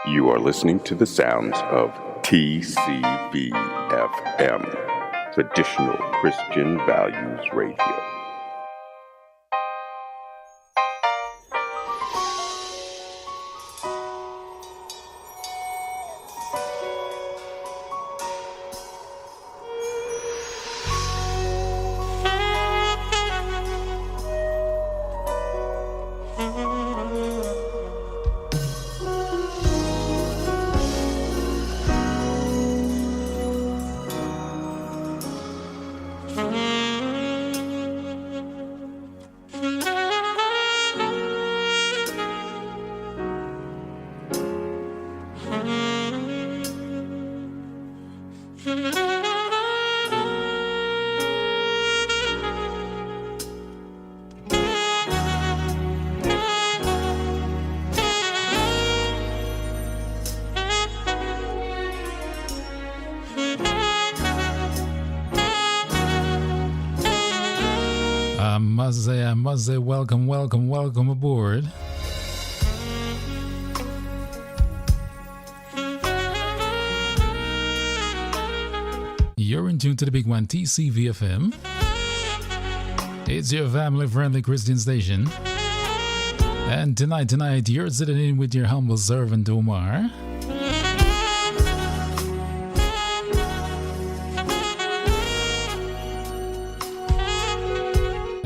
You are listening to the sounds of Tcvfm, Traditional Christian Values Radio. I must say, welcome aboard. You're in tune to the big one, Tcvfm. It's your family-friendly Christian station. And tonight, you're sitting in with your humble servant, Omar.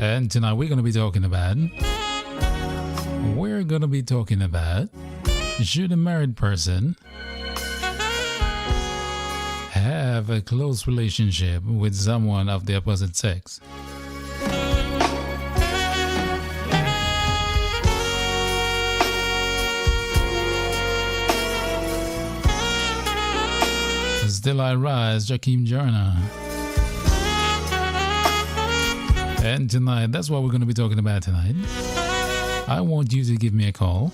And tonight we're going to be talking about, should a married person have a close relationship with someone of the opposite sex? Still I rise, Jakeem Jarna. And tonight, that's what we're going to be talking about tonight. I want you to give me a call.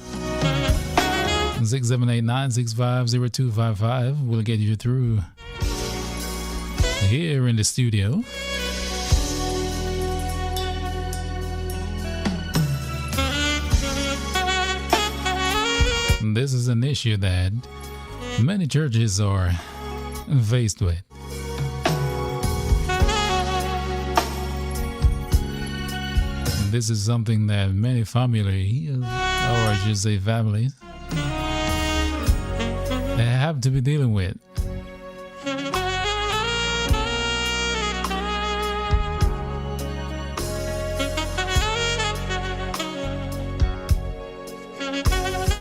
678-965-0255. We'll get you through here in the studio. This is an issue that many churches are faced with. This is something that many families, or I should say families, they have to be dealing with.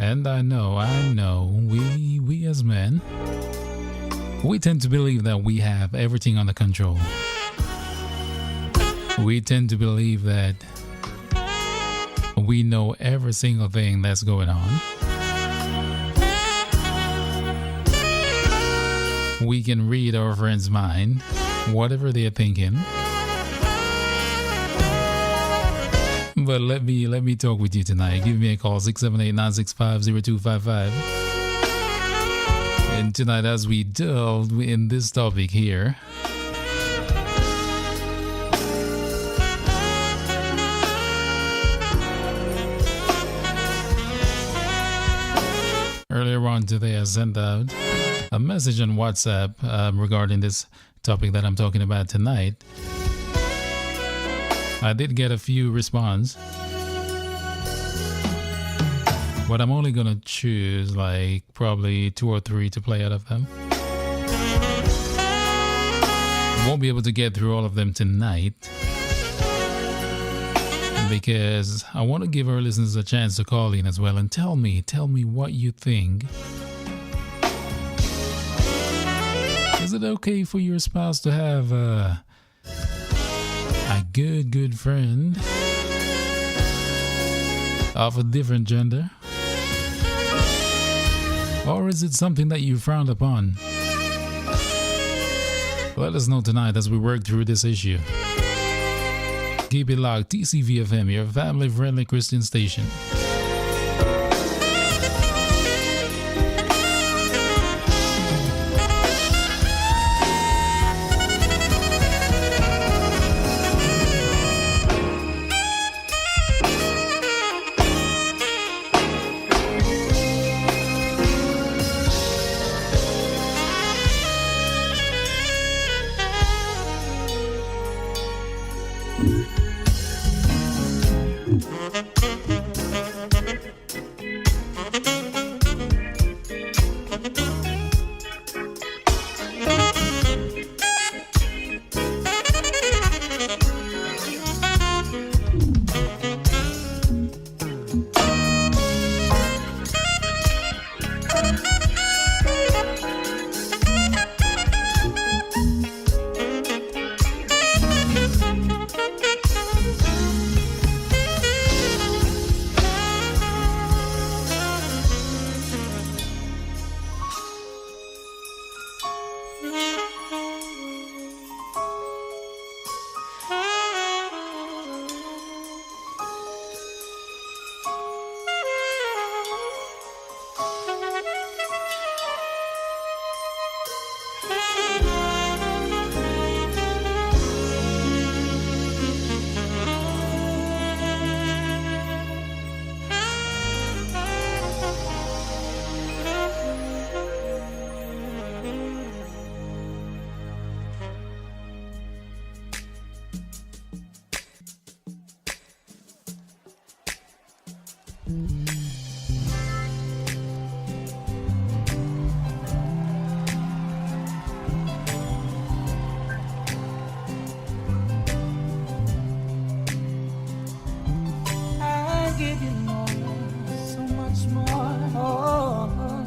And I know, we as men, we tend to believe that we have everything under control. We tend to believe that we know every single thing that's going on. We can read our friend's mind, whatever they're thinking. But let me talk with you tonight. Give me a call, 678-965-0255. And tonight, as we delve in this topic here, earlier on today, I sent out a message on WhatsApp regarding this topic that I'm talking about tonight. I did get a few responses, but I'm only going to choose like probably 2 or 3 to play out of them. Won't be able to get through all of them tonight, because I want to give our listeners a chance to call in as well and tell me what you think. Is it okay for your spouse to have a good friend of a different gender? Or is it something that you frowned upon? Let us know tonight as we work through this issue. Keep it locked. Tcvfm, your family-friendly Christian station. I give you more, so much more. Oh,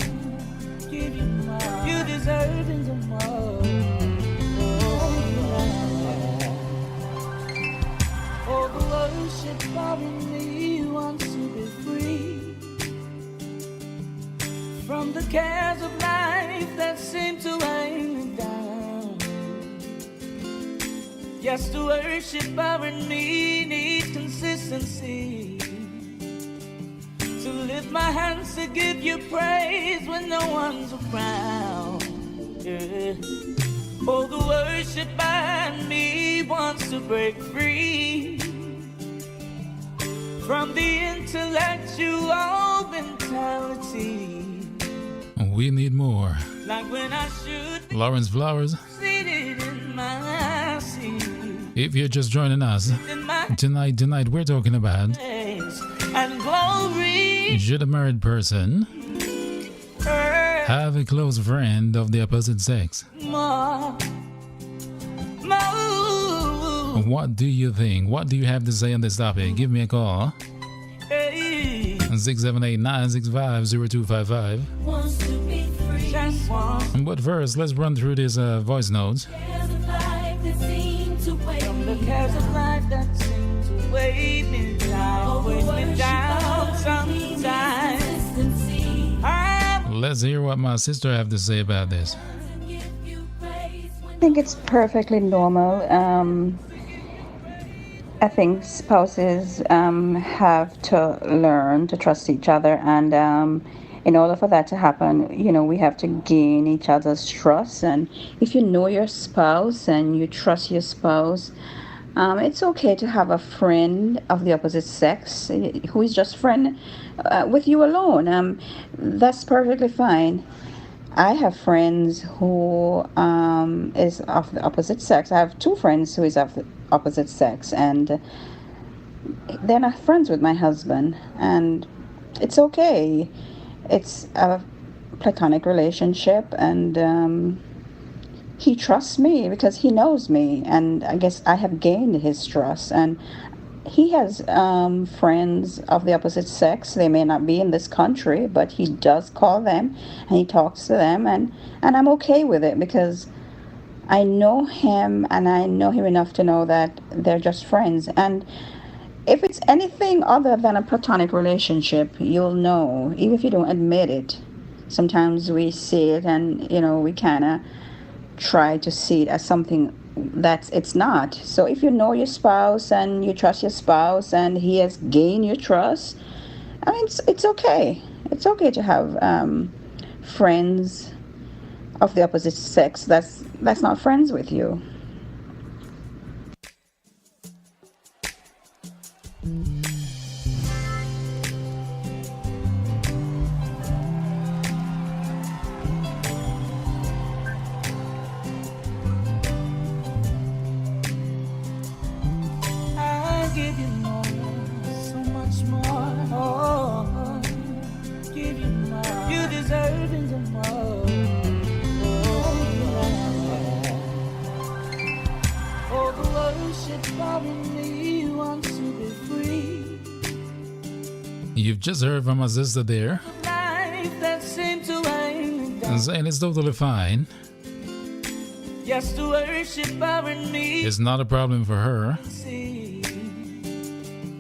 give you more. You deserve it more. Oh, the worship in me wants to be free from the cares of life that seem to weigh me down. Yes, the worship in me needs consistency to lift my hands to give you praise when no one's around. Yeah. Oh, the worship in me wants to break free from the intellectual mentality. We need more. Like when I should be Lawrence Flowers. seated in my seat. If you're just joining us, In my tonight we're talking about place and glory. should a married person have a close friend of the opposite sex? More. What do you think? What do you have to say on this topic? Give me a call. Hey. 678-965-0255. Wants to be free. Just one. But first, let's run through these voice notes. Cares of life that seem to weigh From the me cares of down. life that seem to weigh me down, weigh me down sometimes. Consistency. Let's hear what my sister have to say about this. Give you praise when I think it's perfectly normal. I think spouses have to learn to trust each other, and in order for that to happen, we have to gain each other's trust. And if you know your spouse and you trust your spouse, it's okay to have a friend of the opposite sex who is just friend with you alone. That's perfectly fine. I have friends who is of the opposite sex. I have two friends who is of the opposite sex, and they're not friends with my husband, and it's okay. It's a platonic relationship, and he trusts me because he knows me, and I guess I have gained his trust. And he has friends of the opposite sex. They may not be in this country, but he does call them and he talks to them, and I'm okay with it because I know him, and I know him enough to know that they're just friends. And if it's anything other than a platonic relationship, you'll know, even if you don't admit it. Sometimes we see it, and we kind of try to see it as something that it's not. So if you know your spouse and you trust your spouse and he has gained your trust, I mean, it's okay. It's okay to have friends of the opposite sex that's not friends with you. I give you more, so much more. Oh, give you more. You deserve it more. Oh, the worship in me wants to be free. You've just heard from my sister there, Life that seemed to weigh me down. saying it's totally fine. Yes, the worship in me. It's not a problem for her See,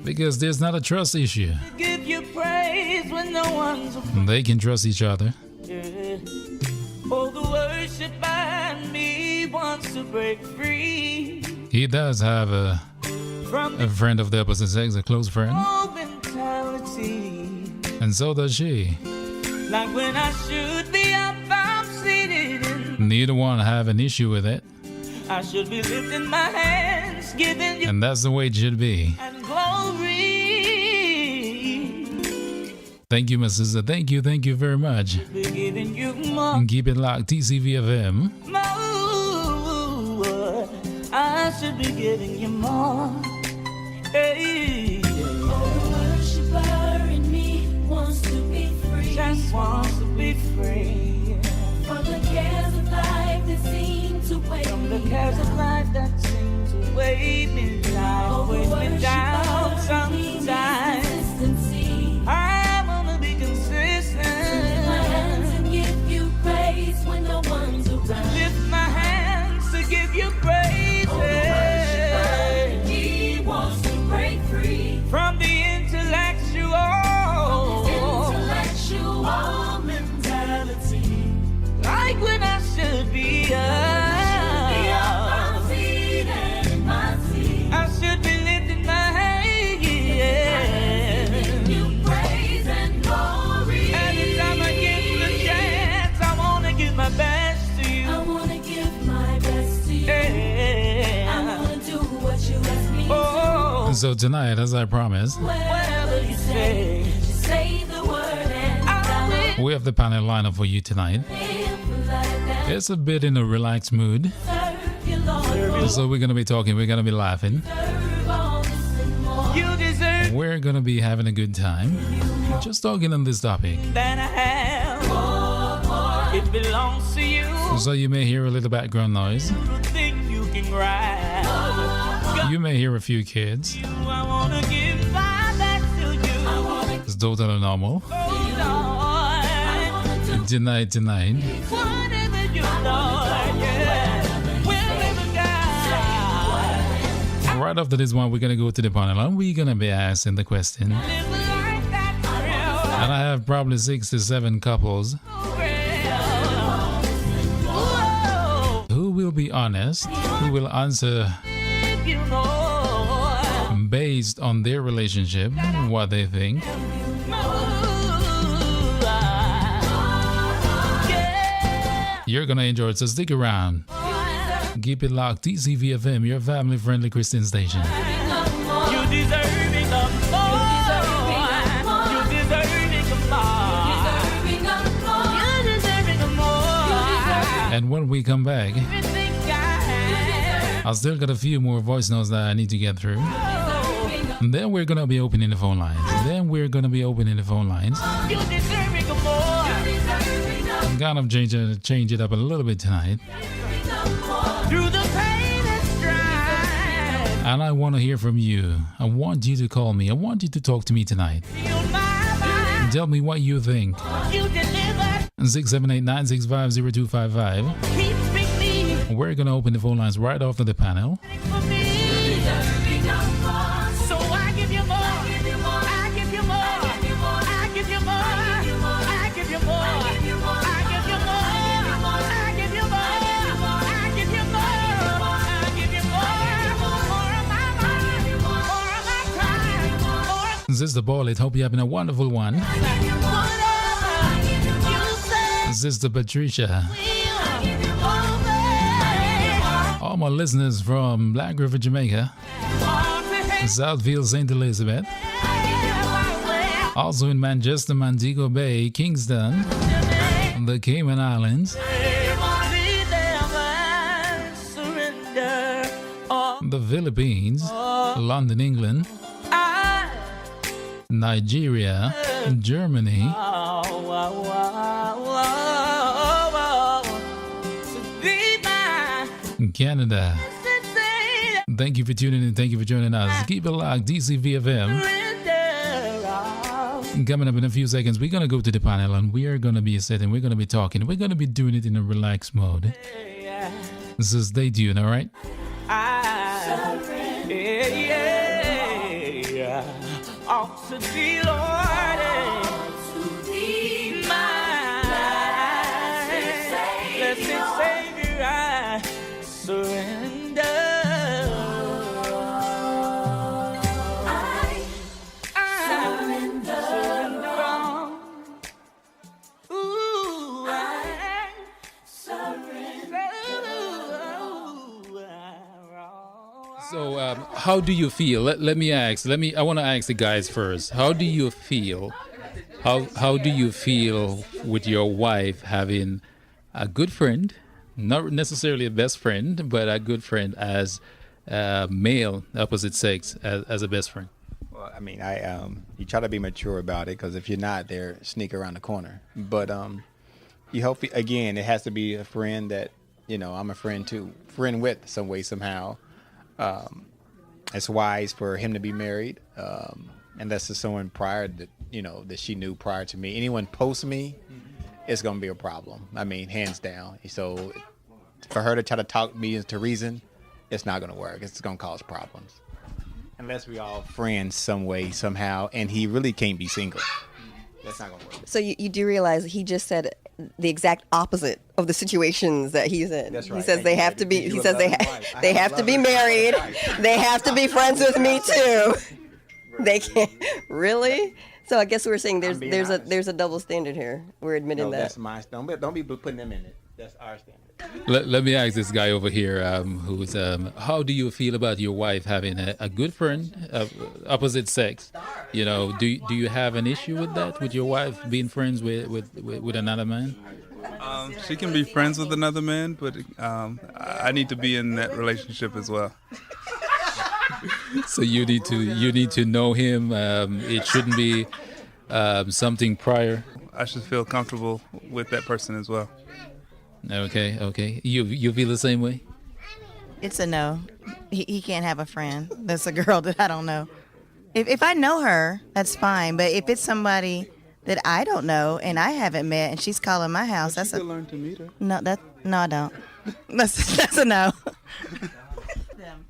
because there's not a trust issue. give you praise when no one's around. They can trust each other. Yeah. Oh, the worship in me wants to break free He does have a from the friend of the opposite sex, a close friend, old mentality. and so does she. Like when I should be up, I'm seated in. Neither one have an issue with it, I should be lifting my hands, giving you and that's the way it should be. and glory. Thank you, my sister. Thank you very much. Be giving you more, And keep it locked, Tcvfm. more. I should be giving you more. Hey. the worshiper in me So tonight, as I promised, Whatever you say, Say the word and I will we have the panel lineup for you tonight. live like that. It's a bit in a relaxed mood. Serve you, Lord. So we're going to be talking, we're going to be laughing. Serve all this and more. You deserve We're going to be having a good time. Just talking on this topic. that I have. It belongs to you. So you may hear a little background noise. You think you can grab. You may hear a few kids. I wanna give my back to you. It's totally normal. Oh Lord, Tonight. whatever you Lord, yeah. Wherever God, Right after this one, we're going to go to the panel and we're going to be asking the question. live a life that's real. And I have probably 6 to 7 couples who will be honest, who will answer You know, based on their relationship, what they think. You're going to enjoy it, so stick around. Keep it locked. Tcvfm, your family-friendly Christian station. you deserving of more. You deserving of more. You deserving of more. And when we come back, Everything I I still got a few more voice notes that I need to get through. And then we're going to be opening the phone lines. have, you deserving of more. I'm kind of change it up a little bit tonight. Through the pain and strife, And I want to hear from you. I want you to call me. I want you to talk to me tonight. feel my mind. Tell me what you think. You deliver, 678-965-0255. keeps me We're going to open the phone lines right after the panel. for me. So I give you more. I give you more. I give you more. I give you more. I give you more. I give you more. I give you more. I give you more. I give you more. I give you more. More of my mind. More of my time. More of This is the ball. I hope you're having a wonderful one. whatever you say. Sister Patricia. I give you more. All my listeners from Black River, Jamaica. Southfield, St. Elizabeth. Also in Manchester, Montego Bay, Kingston, the Cayman Islands, the Philippines, London, England, Nigeria, Germany, Canada. Thank you for tuning in. Thank you for joining us. Keep it locked. DCVFM. Coming up in a few seconds, we're going to go to the panel and we are going to be sitting. We're going to be talking. We're going to be doing it in a relaxed mode. So stay tuned, all right? Ought to be Lord, my blessed Savior, I surrender. I surrender all. Ooh, I surrender all. So, how do you feel? Let me ask. I want to ask the guys first. How do you feel? How do you feel with your wife having a good friend, not necessarily a best friend, but a good friend as male, opposite sex, as a best friend? Well, I mean, you try to be mature about it because if you're not, they're sneak around the corner. But you hope again, it has to be a friend that I'm a friend too, friend with some way somehow. It's wise for him to be married, and that's just someone prior that that she knew prior to me. Anyone post me, it's gonna be a problem. I mean, hands down. So for her to try to talk me into reason, it's not gonna work. It's gonna cause problems. Unless we all friends some way, somehow, and he really can't be single. That's not gonna work. So you do realize he just said the exact opposite of the situations that he's in. That's right. He says Thank they you, have to baby. be. You He a says loving wife. I they have have a to be loving married. wife. They have to be friends with me too. They can't really. So I guess we're saying I'm being there's honest. a double standard here. We're admitting No, that. that's my. Don't be putting them in it. That's our standard. Let me ask this guy over here, who's how do you feel about your wife having a good friend of opposite sex? You know, do you have an issue with that, with your wife being friends with another man? She can be friends with another man, but I need to be in that relationship as well. So you need to know him. It shouldn't be something prior. I should feel comfortable with that person as well. Okay. You feel the same way? It's a no. He can't have a friend that's a girl that I don't know. If I know her, that's fine. But if it's somebody that I don't know and I haven't met and she's calling my house, that's a learn to meet her. no. No, I don't. That's a no.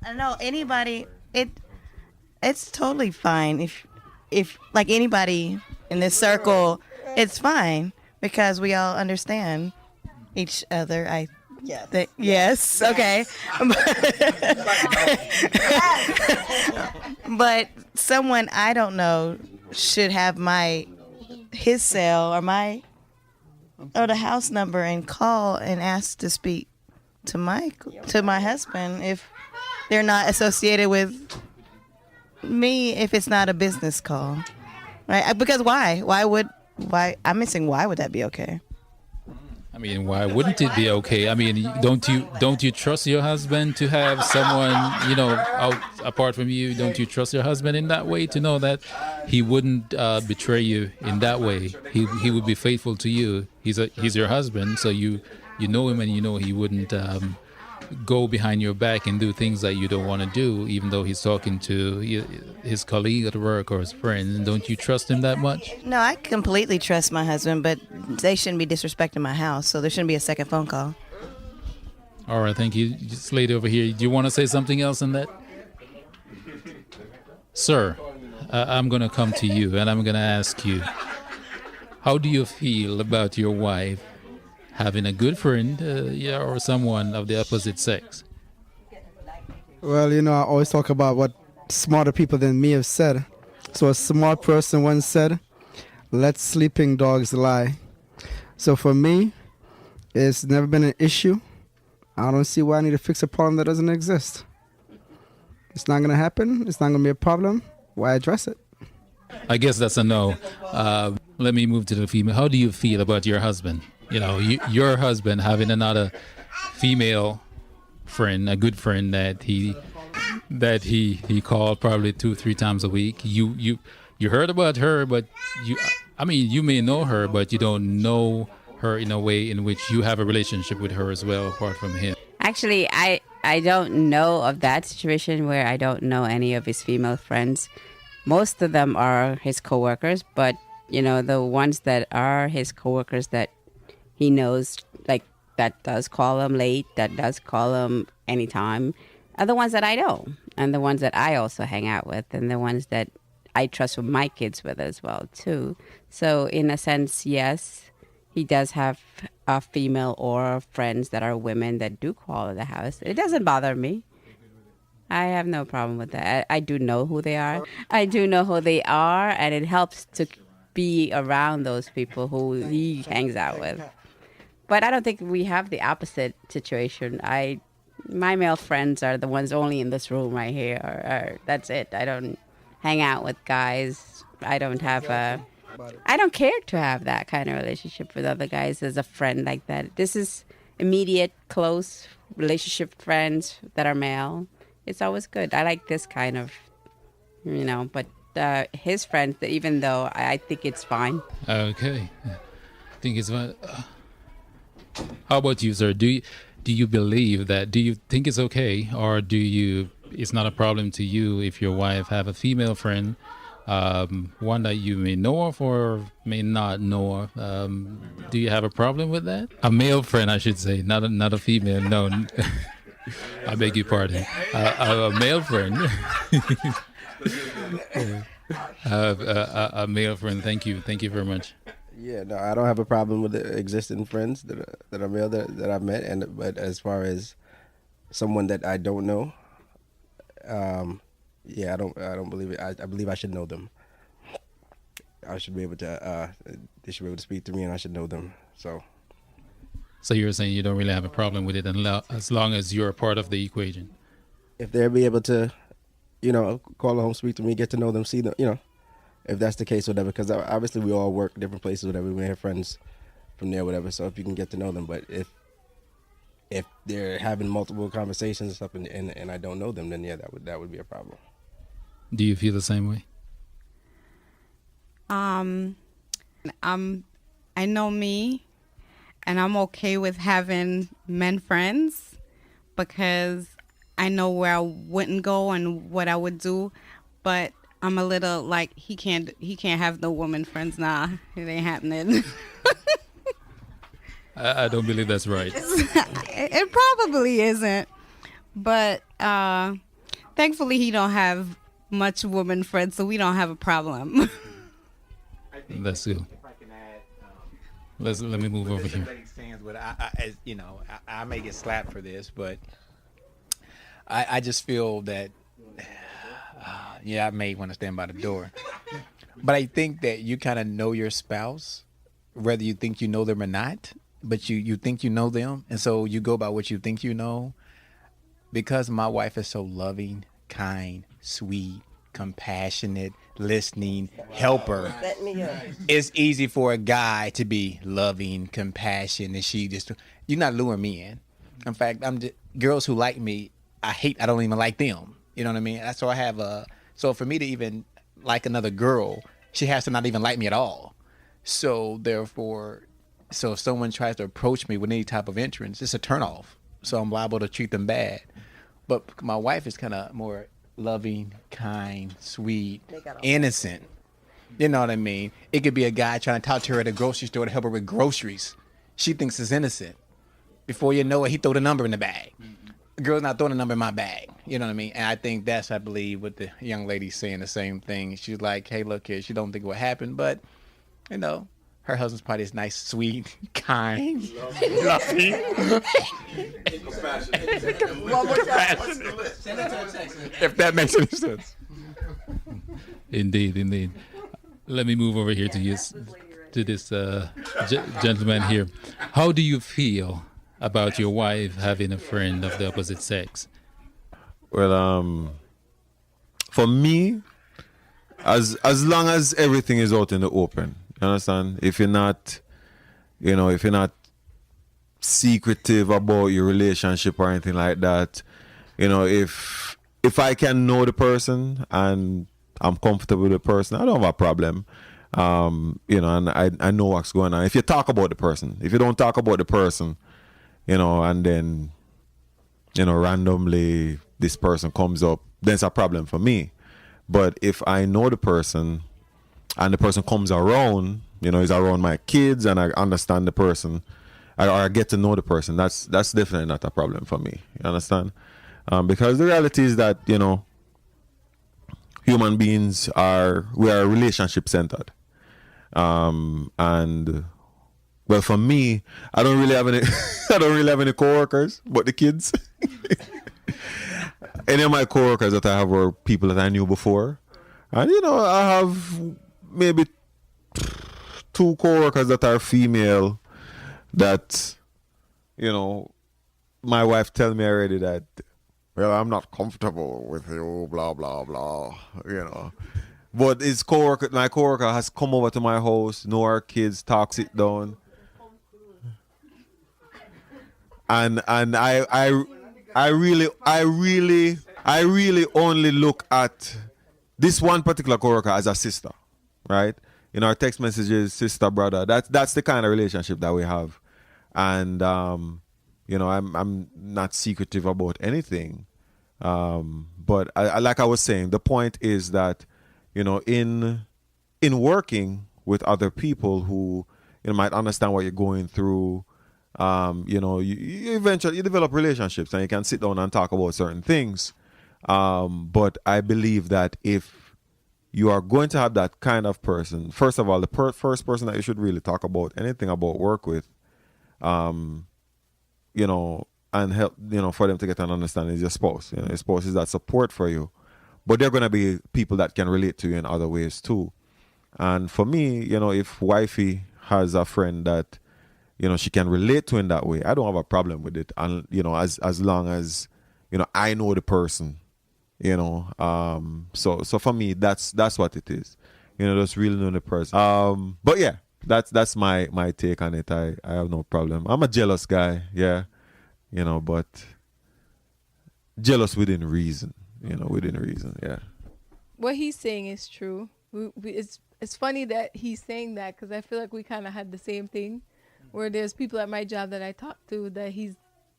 I know anybody. It's totally fine if like anybody in this circle, it's fine because we all understand each other. Yes. Okay. But someone I don't know should have his cell or the house number and call and ask to speak to my husband if they're not associated with me, if it's not a business call, right? Because why I'm missing why would that be okay? I mean, why wouldn't it be okay? I mean, don't you trust your husband to have someone, out apart from you? Don't you trust your husband in that way to know that he wouldn't betray you in that way? He would be faithful to you. He's your husband, so you know him and you know he wouldn't go behind your back and do things that you don't want to do, even though he's talking to his colleague at work or his friend. Don't you trust him that much? No, I completely trust my husband, but they shouldn't be disrespecting my house, so there shouldn't be a second phone call. All right, thank you. This lady over here, do you want to say something else in that? Sir, I'm going to come to you and I'm going to ask you, how do you feel about your wife having a good friend, or someone of the opposite sex? Well, I always talk about what smarter people than me have said. So a smart person once said, "Let sleeping dogs lie." So for me, it's never been an issue. I don't see why I need to fix a problem that doesn't exist. It's not going to happen. It's not going to be a problem. Why address it? I guess that's a no. Let me move to the female. How do you feel about your husband? Your husband having another female friend, a good friend that he called probably 2-3 times a week. You heard about her, but you may know her, but you don't know her in a way in which you have a relationship with her as well, apart from him. Actually, I don't know of that situation where I don't know any of his female friends. Most of them are his coworkers, but the ones that are his coworkers that he knows, like, that does call him late, that does call him anytime, are the ones that I know, and the ones that I also hang out with, and the ones that I trust with my kids with as well, too. So, in a sense, yes, he does have a female or friends that are women that do call at the house. It doesn't bother me. I have no problem with that. I do know who they are. And it helps to be around those people who he hangs out with. But I don't think we have the opposite situation. My male friends are the ones only in this room right here. Or that's it. I don't hang out with guys. I don't care to have that kind of relationship with other guys as a friend like that. This is immediate, close relationship friends that are male. It's always good. I like this kind of, but his friends, even though I think it's fine. Okay. I think it's fine. How about you, sir? Do you believe that? Do you think it's okay, or it's not a problem to you if your wife have a female friend, one that you may know of or may not know of? Do you have a problem with that? A male friend, I should say, not a female. No, I beg your pardon. A male friend. A male friend. Thank you very much. Yeah, no, I don't have a problem with the existing friends that are male that I've met, but as far as someone that I don't know, I don't believe it. I believe I should know them. I should be able to. They should be able to speak to me, and I should know them. So. So you're saying you don't really have a problem with it as long as you're a part of the equation. If they'll be able to, call home, speak to me, get to know them, see them, if that's the case, whatever. Because obviously we all work different places, whatever. We may have friends from there, whatever. So if you can get to know them, but if they're having multiple conversations and stuff, and I don't know them, then yeah, that would be a problem. Do you feel the same way? I know me, and I'm okay with having men friends because I know where I wouldn't go and what I would do, but I'm a little like he can't have no woman friends. Nah, it ain't happening. I don't believe that's right. It probably isn't, but thankfully he don't have much woman friends, so we don't have a problem. That's good. Let me move over here. I may get slapped for this, but I just feel that, I may want to stand by the door. But I think that you kind of know your spouse, whether you think you know them or not, but you think you know them. And so you go by what you think you know. Because my wife is so loving, kind, sweet, compassionate, listening, helper. It's easy for a guy to be loving, compassionate, and you're not luring me in. In fact, girls who like me, I don't even like them. You know what I mean? So for me to even like another girl, she has to not even like me at all. So therefore, if someone tries to approach me with any type of entrance, it's a turnoff. So I'm liable to treat them bad. But my wife is kind of more loving, kind, sweet, innocent. You know what I mean? It could be a guy trying to talk to her at a grocery store to help her with groceries. She thinks it's innocent. Before you know it, he throw the number in the bag. The girl's not throwing a number in my bag. You know what I mean? And I think that's, I believe, what the young lady's saying the same thing. She's like, hey, look here, she don't think it will happen, but, her husband's probably is nice, sweet, kind, loving. If that makes any sense. Indeed. Let me move over here to this gentleman here. How do you feel about your wife having a friend of the opposite sex? Well, for me, as long as everything is out in the open, you understand? If you're not secretive about your relationship or anything like that, if I can know the person and I'm comfortable with the person, I don't have a problem. And I know what's going on. If you talk about the person, if you don't talk about the person, and then, randomly this person comes up, then it's a problem for me. But if I know the person and the person comes around, he's around my kids and I understand the person, or I get to know the person, that's definitely not a problem for me. You understand? Because the reality is that, human beings we are relationship centered. And well, for me, I don't really have any coworkers but the kids. Any of my coworkers that I have were people that I knew before. And I have maybe 2 coworkers that are female that, my wife tell me already that, well, I'm not comfortable with you, blah, blah, blah, But my coworker has come over to my house, know our kids, talk, sit down. And I really only look at this one particular coworker as a sister, right? In our text messages, sister, brother. That's the kind of relationship that we have, and I'm not secretive about anything. But like I was saying, the point is that in working with other people who might understand what you're going through. You eventually develop relationships and you can sit down and talk about certain things. But I believe that if you are going to have that kind of person, first of all, the first person that you should really talk about anything about work with, and help, for them to get an understanding is your spouse. Your spouse is that support for you. But they're going to be people that can relate to you in other ways too. And for me, if wifey has a friend that she can relate to in that way, I don't have a problem with it. And, as long as, I know the person, so for me, that's what it is. Just really know the person. But yeah, that's my take on it. I have no problem. I'm a jealous guy, yeah, but jealous within reason, yeah. What he's saying is true. It's funny that he's saying that because I feel like we kind of had the same thing, where there's people at my job that I talk to that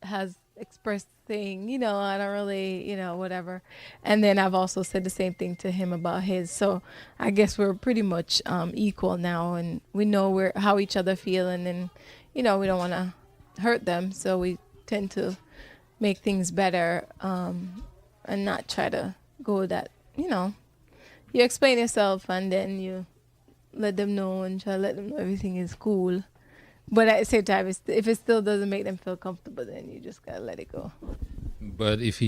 has expressed saying, I don't really, whatever. And then I've also said the same thing to him about his. So I guess we're pretty much equal now, and we know how each other feel, and then, we don't want to hurt them. So we tend to make things better and not try to go that, you explain yourself and then you let them know and try to let them know everything is cool. But at the same time, if it still doesn't make them feel comfortable, then you just got to let it go. But if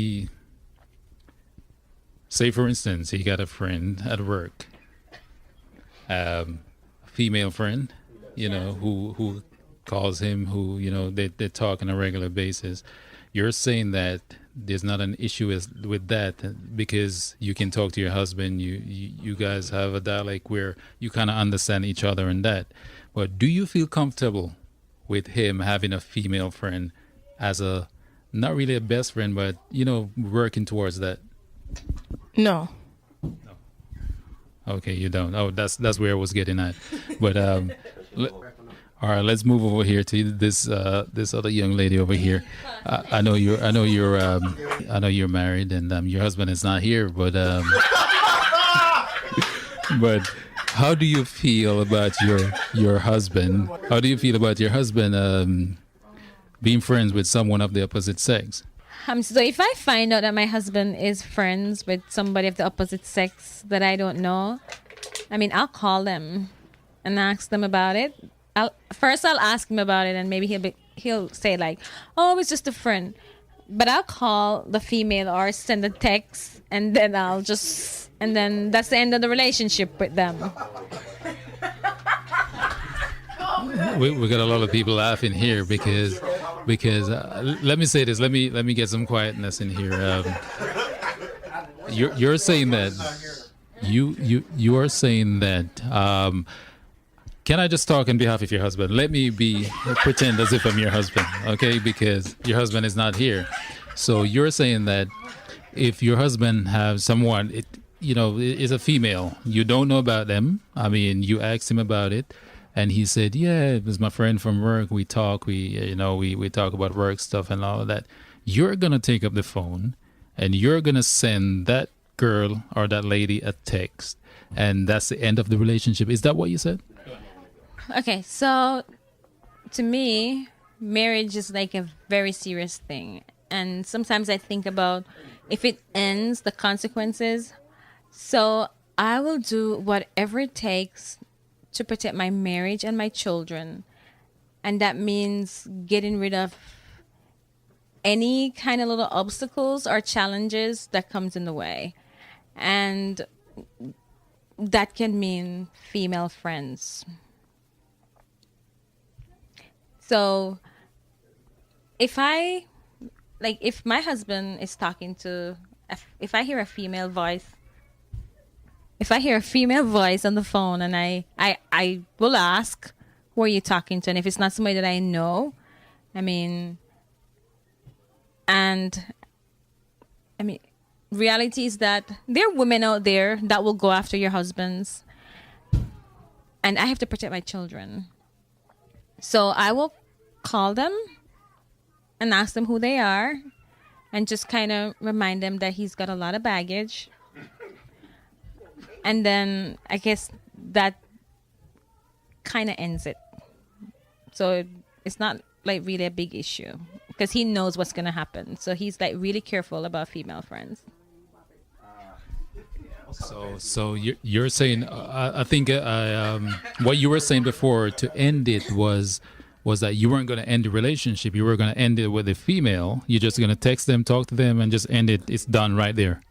say for instance, he got a friend at work, a female friend, who calls him, who, they talk on a regular basis. You're saying that there's not an issue with that because you can talk to your husband. You guys have a dialogue where you kind of understand each other and that. But do you feel comfortable with him having a female friend as not really a best friend, but, working towards that? No. Okay, you don't. Oh, that's where I was getting at. But all right, let's move over here to this other young lady over here. I know you're married and your husband is not here, but but how do you feel about your husband? How do you feel about your husband being friends with someone of the opposite sex? So if I find out that my husband is friends with somebody of the opposite sex that I don't know, I'll call them and ask them about it. I'll ask him about it, and maybe he'll say like, "Oh, it's just a friend," but I'll call the female or send a text, and then and then that's the end of the relationship with them. We got a lot of people laughing here because let me say this. Let me get some quietness in here. You're saying that you are saying that. Can I just talk on behalf of your husband? Let me pretend as if I'm your husband, okay? Because your husband is not here. So you're saying that if your husband has someone, is a female, you don't know about them. You asked him about it, and he said, "Yeah, it was my friend from work. We talk. We talk about work stuff and all of that." You're gonna take up the phone, and you're gonna send that girl or that lady a text, and that's the end of the relationship. Is that what you said? Okay, so to me, marriage is like a very serious thing. And sometimes I think about if it ends, the consequences. So I will do whatever it takes to protect my marriage and my children. And that means getting rid of any kind of little obstacles or challenges that comes in the way. And that can mean female friends. So if my husband is talking to, if I hear a female voice on the phone, and I will ask, who are you talking to? And if it's not somebody that I know, reality is that there are women out there that will go after your husbands, and I have to protect my children. So I will call them and ask them who they are and just kind of remind them that he's got a lot of baggage. And then I guess that kind of ends it. So it's not like really a big issue because he knows what's going to happen. So he's like really careful about female friends. So you're saying, I think what you were saying before to end it was that you weren't going to end the relationship. You were going to end it with a female. You're just going to text them, talk to them, and just end it. It's done right there.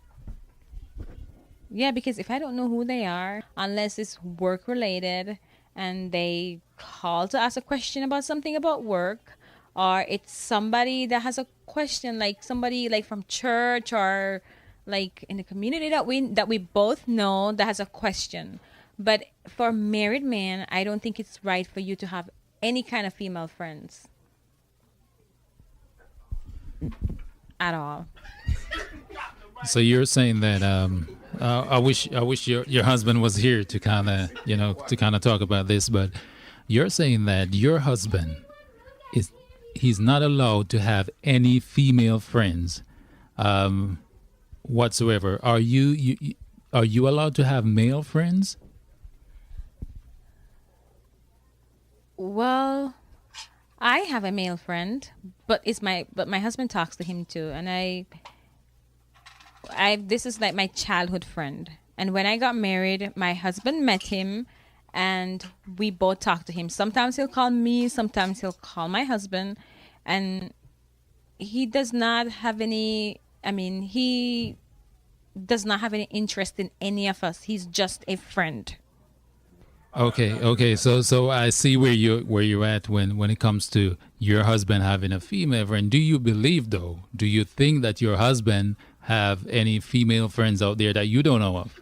Yeah, because if I don't know who they are, unless it's work related, and they call to ask a question about something about work, or it's somebody that has a question, like somebody like from church or like in the community that we both know that has a question. But for married men, I don't think it's right for you to have any kind of female friends at all. So you're saying that I wish your husband was here to kind of talk about this, but you're saying that your husband he's not allowed to have any female friends whatsoever. Are you allowed to have male friends? Well, I have a male friend, but my husband talks to him too, and this is like my childhood friend. And when I got married, my husband met him, and we both talk to him. Sometimes he'll call me, sometimes he'll call my husband, and he does not have any interest in any of us. He's just a friend. Okay. So I see where you're at when it comes to your husband having a female friend. Do you believe, though? Do you think that your husband have any female friends out there that you don't know of?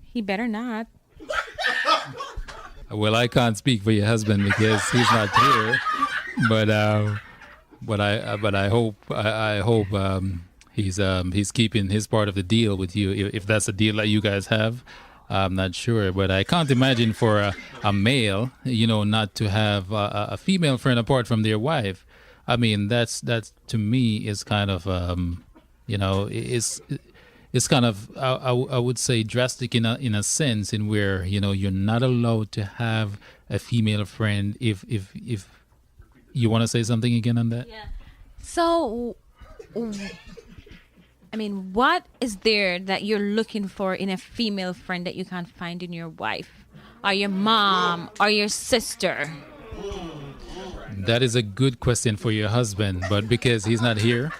He better not. Well, I can't speak for your husband because he's not here, but I hope he's keeping his part of the deal with you. If that's a deal that you guys have, I'm not sure, but I can't imagine for a male, not to have a female friend apart from their wife. I mean, that's to me is kind of it's kind of I would say drastic in a sense in where you're not allowed to have a female friend if you want to say something again on that. Yeah. So, I mean, what is there that you're looking for in a female friend that you can't find in your wife, or your mom, or your sister? That is a good question for your husband, but because he's not here,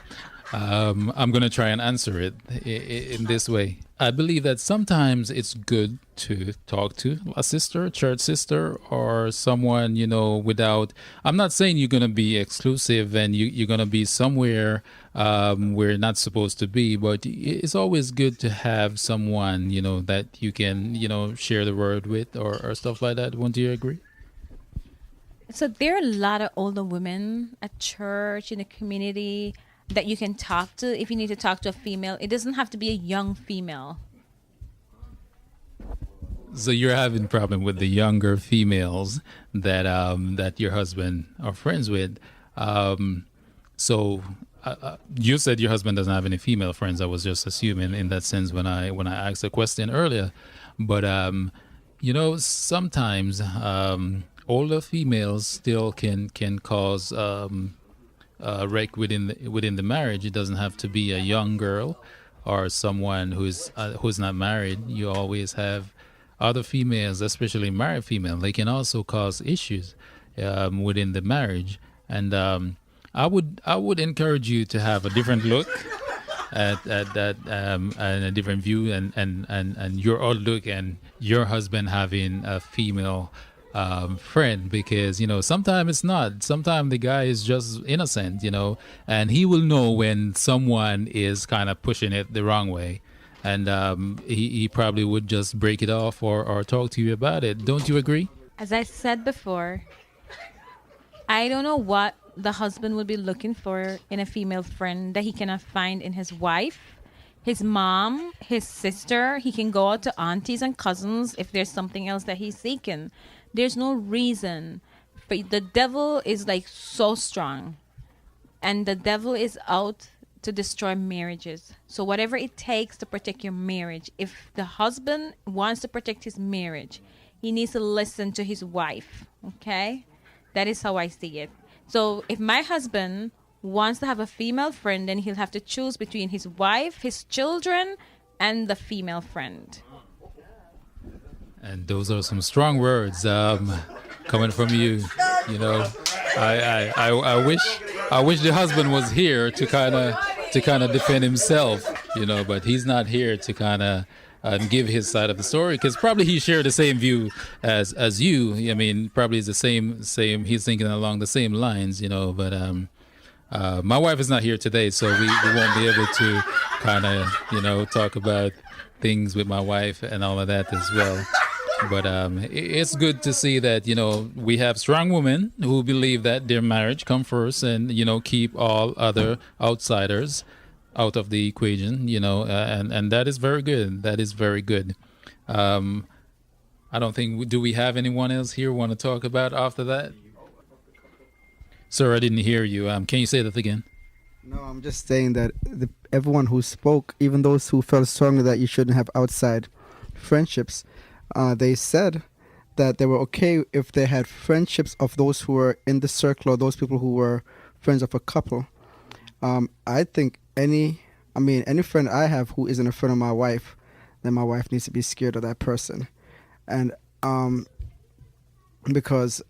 I'm going to try and answer it in this way. I believe that sometimes it's good to talk to a sister, church sister, or someone, without... I'm not saying you're going to be exclusive and you're going to be somewhere where you're not supposed to be, but it's always good to have someone, that you can, share the word with or stuff like that. Wouldn't you agree? So there are a lot of older women at church, in the community, that you can talk to if you need to talk to a female. It doesn't have to be a young female. So you're having problem with the younger females that your husband are friends with. So you said your husband doesn't have any female friends. I was just assuming in that sense when I asked the question earlier. But sometimes older females still can cause wreck within the marriage. It doesn't have to be a young girl or someone who's not married. You always have other females, especially married females. They can also cause issues within the marriage. And I would encourage you to have a different look at that and a different view and your outlook and your husband having a female friend, because sometimes it's not. Sometimes the guy is just innocent, and he will know when someone is kind of pushing it the wrong way, and he probably would just break it off or talk to you about it. Don't you agree? As I said before, I don't know what the husband would be looking for in a female friend that he cannot find in his wife, his mom, his sister. He can go out to aunties and cousins if there's something else that he's seeking. There's no reason. The devil is like so strong, and the devil is out to destroy marriages. So whatever it takes to protect your marriage, if the husband wants to protect his marriage, he needs to listen to his wife. Okay? That is how I see it. So if my husband wants to have a female friend, then he'll have to choose between his wife, his children, and the female friend. And those are some strong words coming from you. I wish the husband was here to kind of defend himself, but he's not here to kind of give his side of the story, because probably he shared the same view as you. I mean, probably it's the same. He's thinking along the same lines, But my wife is not here today, so we won't be able to kind of talk about things with my wife and all of that as well. But it's good to see that we have strong women who believe that their marriage come first, and keep all other outsiders out of the equation. And that is very good. That is very good. I don't think do we have anyone else here want to talk about after that? Sir, I didn't hear you. Can you say that again? No, I'm just saying that everyone who spoke, even those who felt strongly that you shouldn't have outside friendships, they said that they were okay if they had friendships of those who were in the circle or those people who were friends of a couple. I think any friend I have who isn't a friend of my wife, then my wife needs to be scared of that person. And because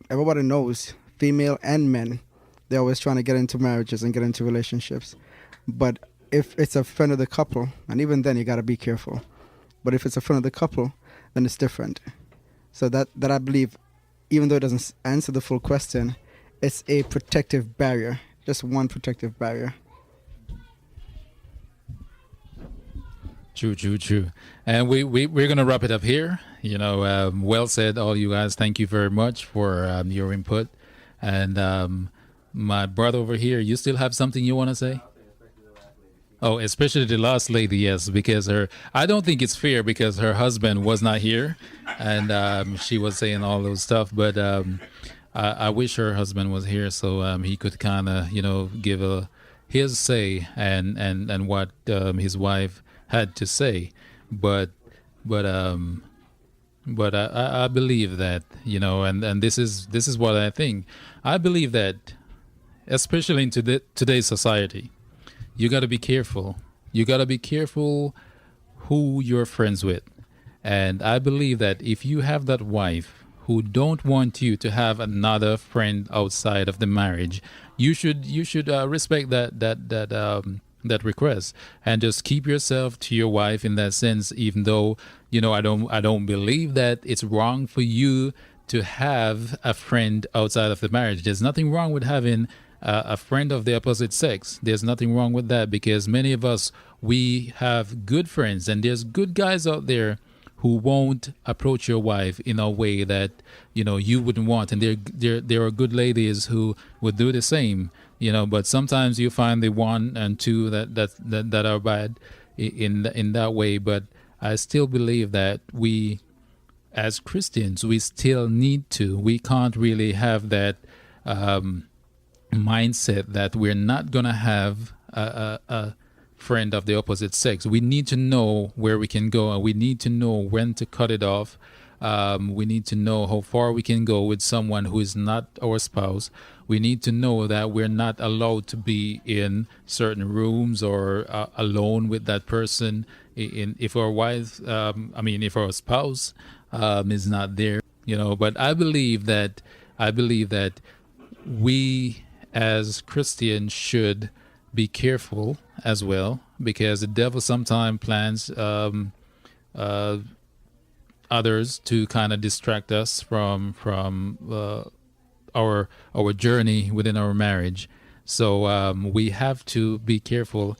everybody knows, female and men, they're always trying to get into marriages and get into relationships. But if it's a friend of the couple, and even then you got to be careful. But if it's a friend of the couple, then it's different. So that I believe, even though it doesn't answer the full question, it's a protective barrier, just one protective barrier. True. And we're going to wrap it up here. Well said, all you guys. Thank you very much for your input. And my brother over here, you still have something you want to say? Oh, especially the last lady, yes, because I don't think it's fair because her husband was not here, and she was saying all those stuff. But I wish her husband was here so he could kind of, give his say and what his wife had to say. But I believe that, and this is what I think. I believe that, especially in today's society, you got to be careful. You got to be careful who you're friends with. And I believe that if you have that wife who don't want you to have another friend outside of the marriage, you should respect that request and just keep yourself to your wife in that sense. Even though I don't believe that it's wrong for you to have a friend outside of the marriage. There's nothing wrong with having a friend of the opposite sex. There's nothing wrong with that, because many of us, we have good friends, and there's good guys out there who won't approach your wife in a way that you wouldn't want, and there are good ladies who would do the same. But sometimes you find the one and two that are bad in that way. But I still believe that we, as Christians, we still need to. We can't really have that mindset that we're not going to have a friend of the opposite sex. We need to know where we can go, and we need to know when to cut it off. We need to know how far we can go with someone who is not our spouse. We need to know that we're not allowed to be in certain rooms or alone with that person. If our wife, if our spouse is not there, But I believe that we as Christians should be careful as well, because the devil sometimes plans others to kind of distract us from our journey within our marriage. So we have to be careful.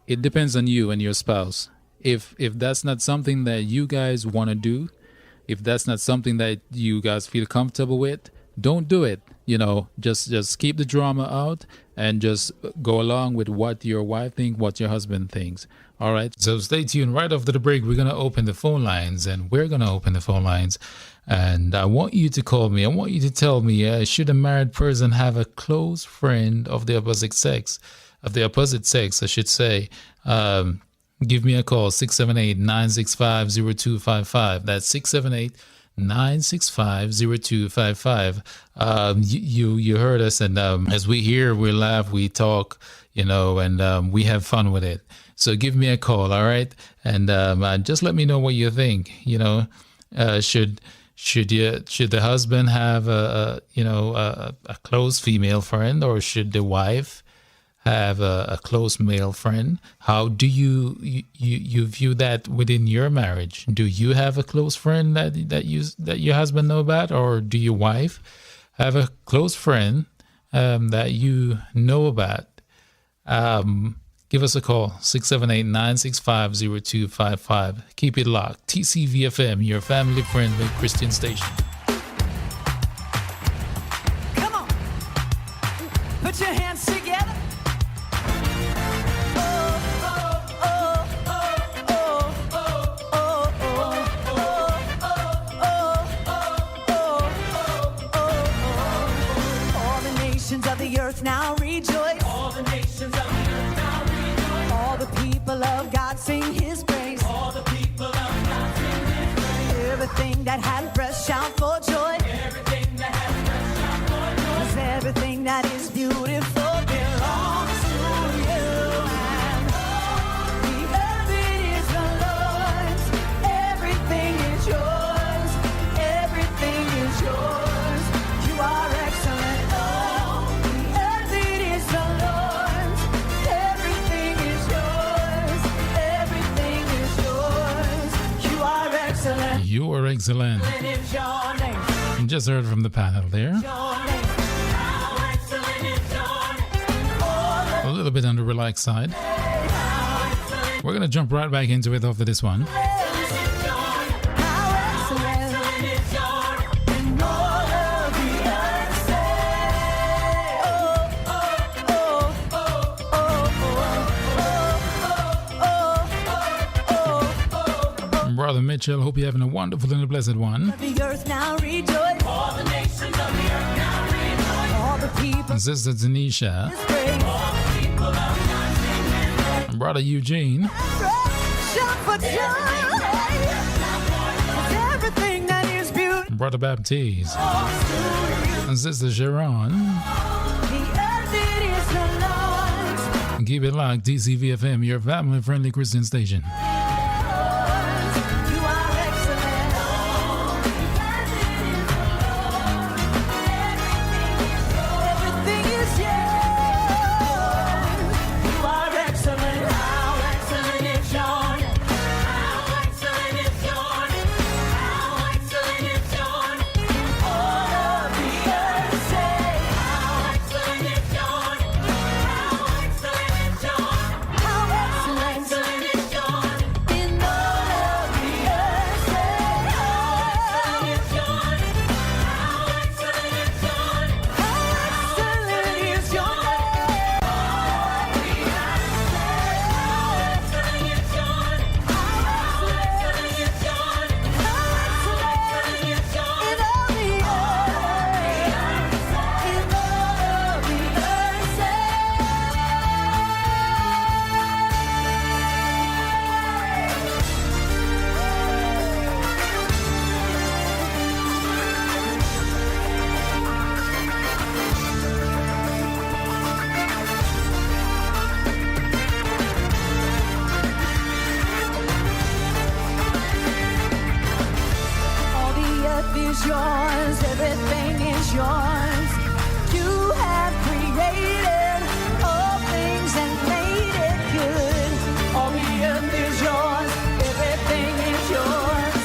It depends on you and your spouse. If that's not something that you guys want to do, if that's not something that you guys feel comfortable with, don't do it. Just keep the drama out and just go along with what your wife thinks, what your husband thinks. All right. So stay tuned. Right after the break, we're going to open the phone lines, and I want you to call me. I want you to tell me, should a married person have a close friend of the opposite sex, I should say. Give me a call, 678-965-0255. That's 678-965-0255. You heard us, and as we hear, we laugh, we talk, and we have fun with it. So give me a call, all right? And just let me know what you think. Should the husband have a close female friend, or should the wife have a close male friend. How do you view that within your marriage? Do you have a close friend that your husband know about, or do your wife have a close friend that you know about? Give us a call, 678-965-0255. Keep it locked. TCVFM, your family-friendly Christian station. Come on, put your hands together. All the nations of the earth now rejoice. All the nations of the earth now rejoice. All the people of God sing His praise. All the people of God sing His praise. Everything that has breath shout for joy. Everything that has breath shout for joy. 'Cause everything that is beautiful belongs to you. And the earth it is the Lord's. Everything is yours. Everything is yours. You are excellent. Oh, the earth it is the Lord's. Everything is yours. Everything is yours. You are excellent. You are excellent. It is your name. You just heard from the panel there. Your name. How excellent is your name. A little bit on the relaxed side. We're going to jump right back into it after this one. Brother Mitchell, hope you're having a wonderful and a blessed one. The earth now rejoice. All the nations of the earth now rejoice. All the people. And Sister Tanisha. Praise. All the people of God sing His praise. And Brother Eugene. Shout for joy. 'Cause everything that is beautiful. And Brother Baptiste. And Sister Sharon. The earth it is the Lord's. And keep it locked, TCVFM, your family-friendly Christian station. You are excellent. Everything is yours. You are excellent. How excellent is your name. How excellent is your name. How excellent is your name. All of the earth say, how excellent is your name. How excellent is your name. How excellent is your name. In all of the earth say, how excellent is your name. How excellent is your name. How excellent is your name. All the earth is yours, everything is yours. You have created all things and made it good. All the earth is yours, everything is yours.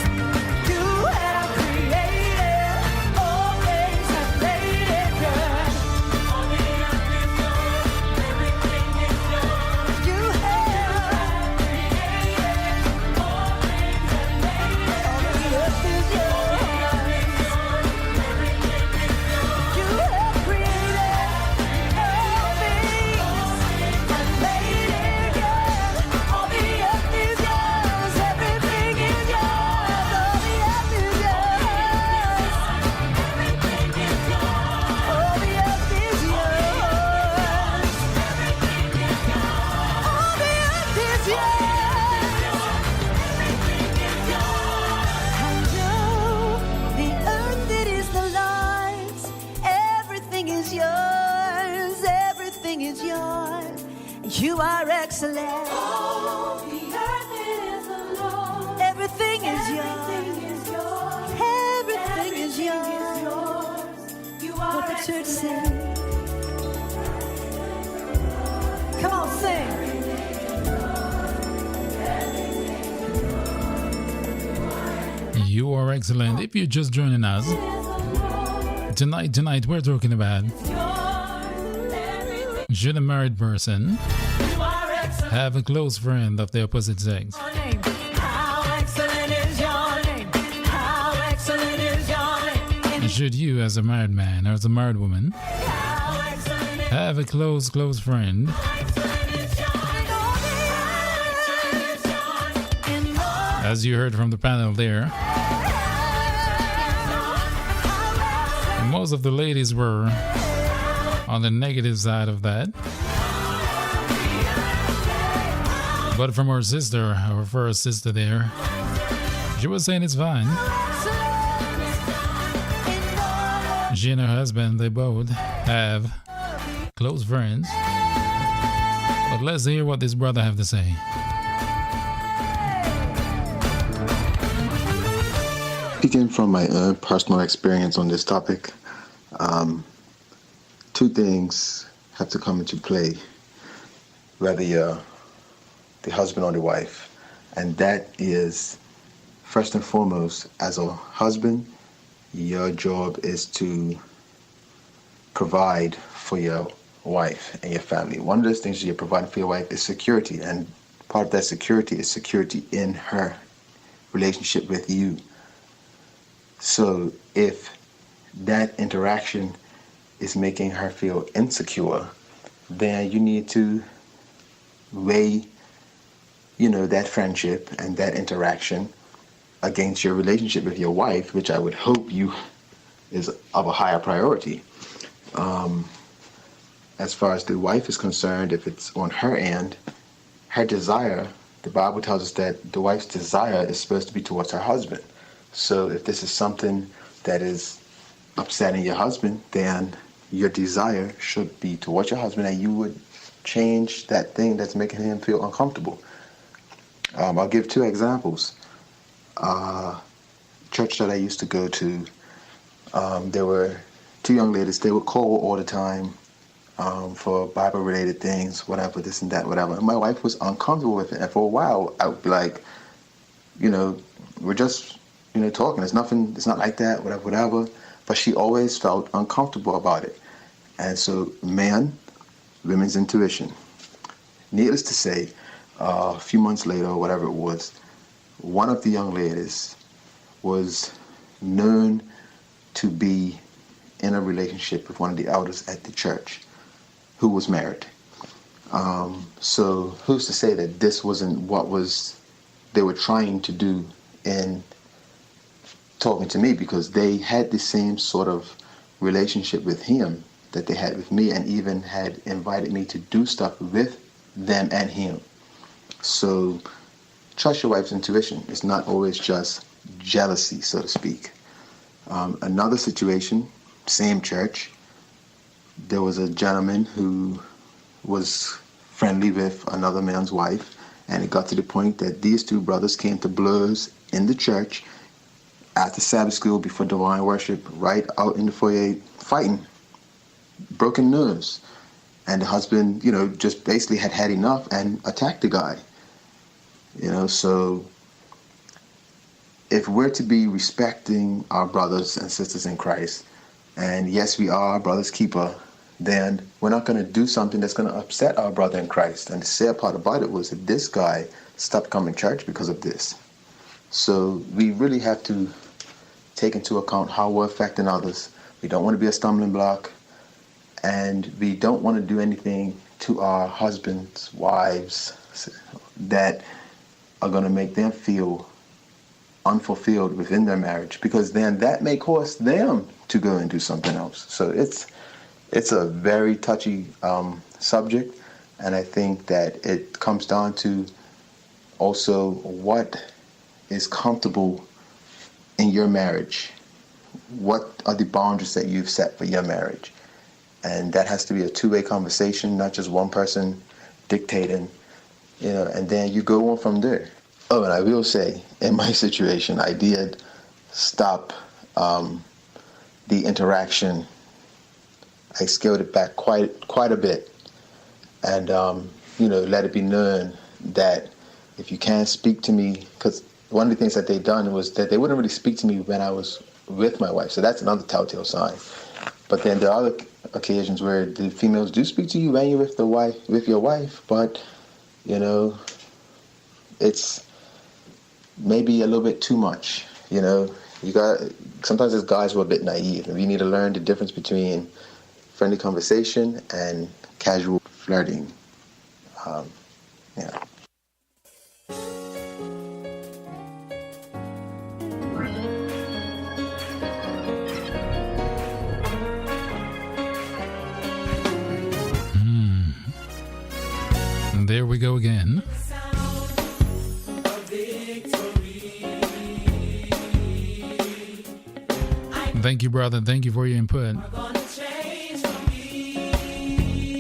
You have created all things and made it good. All the earth is yours, everything is yours. You have created all things and made it good. All the earth is yours. You have created all things and made it good. All the earth is yours. Everything is yours. All the earth is yours. Everything is yours. All the earth is yours. Everything is yours. All the earth is yours. Everything is yours. And the earth it is the Lord's. Everything is yours. Everything is yours. You are excellent. Oh, the earth it is the Lord's. Everything is yours. Everything is yours. You are what the church says. You are excellent. If you're just joining us, tonight we're talking about should a married person have a close friend of the opposite sex? Should you, as a married man or as a married woman, have a close friend as you heard from the panel there? Most of the ladies were on the negative side of that. But from our sister, our first sister there, she was saying it's fine. She and her husband, they both have close friends. But let's hear what this brother have to say. Speaking from my own personal experience on this topic, two things have to come into play, whether you're the husband or the wife. And that is, first and foremost, as a husband, your job is to provide for your wife and your family. One of those things you're providing for your wife is security, and part of that security is security in her relationship with you. So if that interaction is making her feel insecure, then you need to weigh, that friendship and that interaction against your relationship with your wife, which I would hope is of a higher priority. As far as the wife is concerned, if it's on her end, her desire, the Bible tells us that the wife's desire is supposed to be towards her husband. So if this is something that is upsetting your husband, then your desire should be towards your husband, and you would change that thing that's making him feel uncomfortable. I'll give two examples. Church that I used to go to, there were two young ladies. They would call all the time for Bible-related things, whatever, this and that, whatever. And my wife was uncomfortable with it. And for a while, I would be like, we're just, talking. It's nothing. It's not like that, whatever. But she always felt uncomfortable about it. And so, women's intuition. Needless to say, a few months later, or whatever it was, one of the young ladies was known to be in a relationship with one of the elders at the church who was married. So who's to say that this wasn't what they were trying to do in talking to me, because they had the same sort of relationship with him that they had with me, and even had invited me to do stuff with them and him. So trust your wife's intuition. It's not always just jealousy, so to speak. Another situation, same church, there was a gentleman who was friendly with another man's wife, and it got to the point that these two brothers came to blows in the church after Sabbath school, before divine worship, right out in the foyer, fighting, broken nerves. And the husband, just basically had enough and attacked the guy. So if we're to be respecting our brothers and sisters in Christ, and yes, we are our brother's keeper, then we're not going to do something that's going to upset our brother in Christ. And the sad part about it was that this guy stopped coming to church because of this. So we really have to take into account how we're affecting others. We don't want to be a stumbling block, and we don't want to do anything to our husbands, wives, that are going to make them feel unfulfilled within their marriage, because then that may cause them to go and do something else. So it's a very touchy subject, and I think that it comes down to also what is comfortable in your marriage. What are the boundaries that you've set for your marriage? And that has to be a two-way conversation, not just one person dictating, and then you go on from there. Oh, and I will say, in my situation, I did stop the interaction. I scaled it back quite a bit, and let it be known that if you can't speak to me, because one of the things that they done was that they wouldn't really speak to me when I was with my wife. So that's another telltale sign. But then there are other occasions where the females do speak to you when you're with your wife, but it's maybe a little bit too much. Sometimes as guys we're a bit naive, and we need to learn the difference between friendly conversation and casual flirting. There we go again. Thank you, brother. Thank you for your input.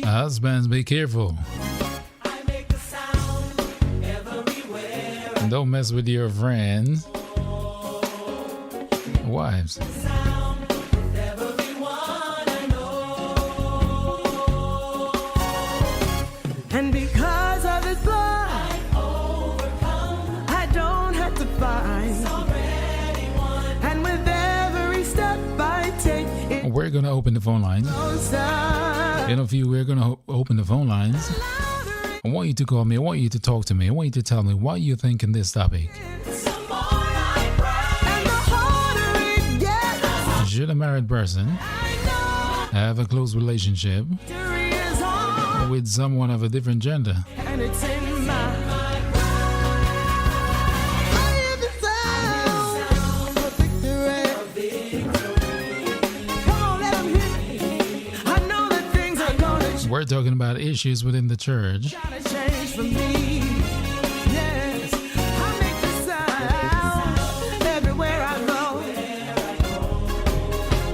Husbands, be careful. Don't mess with your friends. Wives. And because of His blood, I don't have to fight. And with every step I take, we're going to open the phone lines. In a few, we're going to open the phone lines. I want you to call me. I want you to talk to me. I want you to tell me what you think in this topic. Should a married person have a close relationship with someone of a different gender? and it's in my We're talking about issues within the church. change for me. Yes, I make the sound everywhere I go.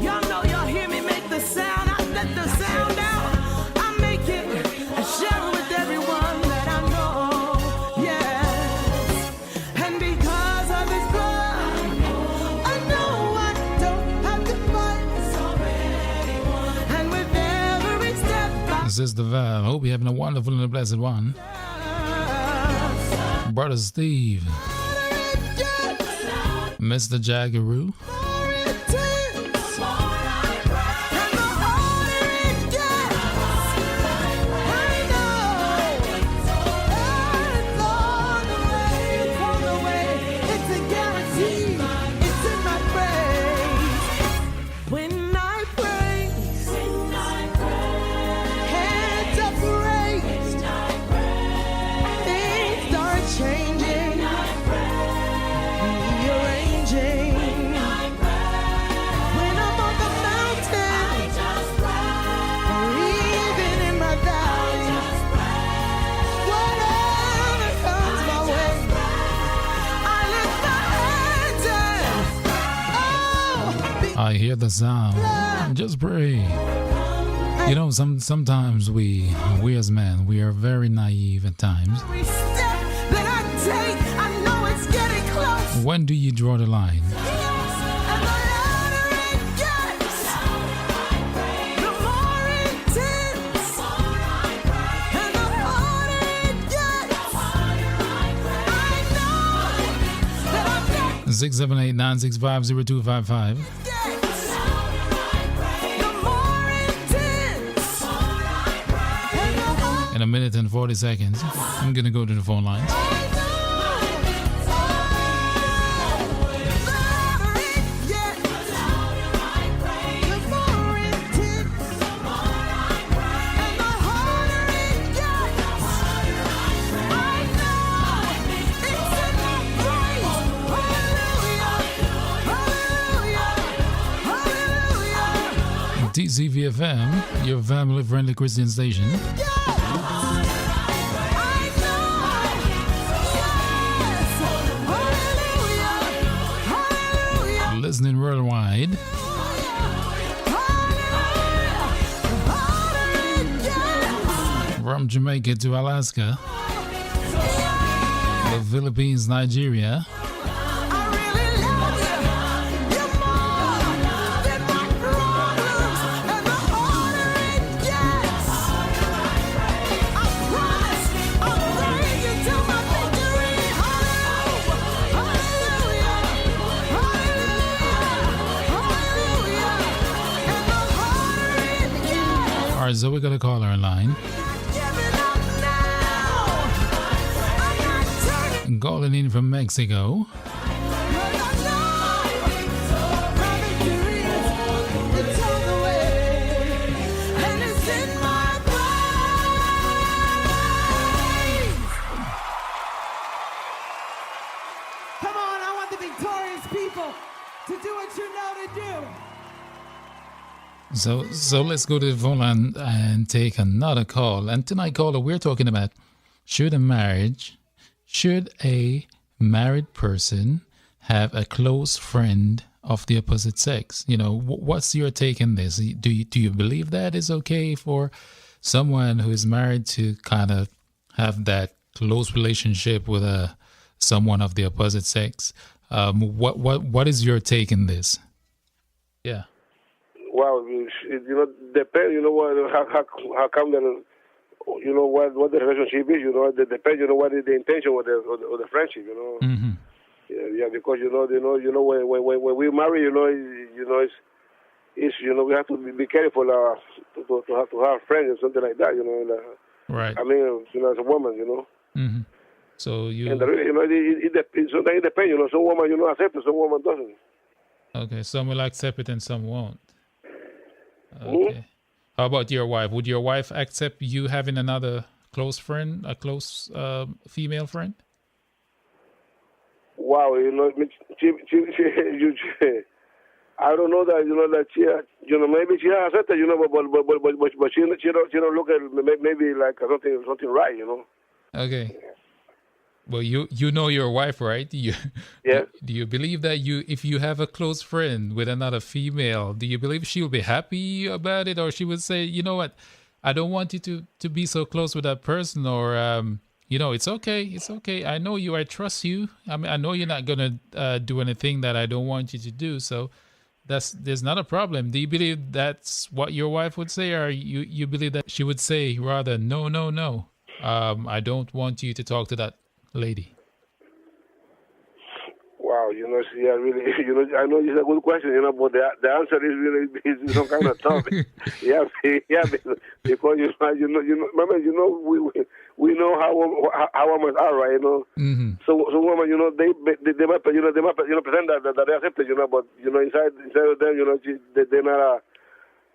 Y'all know y'all hear me make the sound. I let the sound out. I make it and share it with everyone that I know. Yes, and because of His blood, I know I don't have to fight. And with every step Sister Val, hope you're having a wonderful and a blessed one. Brother Steve, Mr. Jaggaroo, I hear the sound. Just pray. You know, sometimes we as men, we are very naive at times. When do you draw the line? Six 789650255. In a minute and 40 seconds, I'm gonna go to the phone lines. Tcvfm, your family-friendly Christian station. Listening worldwide. From Jamaica to Alaska, the Philippines, Nigeria. right, so we got a caller online. Calling in from Mexico. So let's go to the phone line and take another call. And tonight, caller, we're talking about should a married person have a close friend of the opposite sex? You know, what's your take on this? Do you believe that is okay for someone who is married to kind of have that close relationship with someone of the opposite sex? What is your take in this? Yeah. Well, depends. How come that? What the relationship is. It depends. What is the intention of the friendship. Mm-hmm. Yeah, because when we marry, it's we have to be careful to have friends and something like that. Right. I mean, as a woman, Mm-hmm. So you. And it depends. Sometimes it depends. Some woman accept it, some woman doesn't. Okay, some will accept it and some won't. Okay. How about your wife? Would your wife accept you having another close friend, a close female friend? Wow, I don't know that that she maybe she has accepted but she don't look at maybe like something right, Okay. Well, you know your wife, right? Yeah. Do you believe that if you have a close friend with another female, do you believe she'll be happy about it, or she would say, you know what, I don't want you to be so close with that person, or it's okay. I know you. I trust you. I mean, I know you're not gonna do anything that I don't want you to do. So there's not a problem. Do you believe that's what your wife would say, or you believe that she would say rather no? I don't want you to talk to that lady. Wow, really, I know it's a good question, but the answer is really is some kind of tough. yeah, because we know how women are, right? Mm-hmm. So women, they might pretend that they accept it, but inside of them, they're not.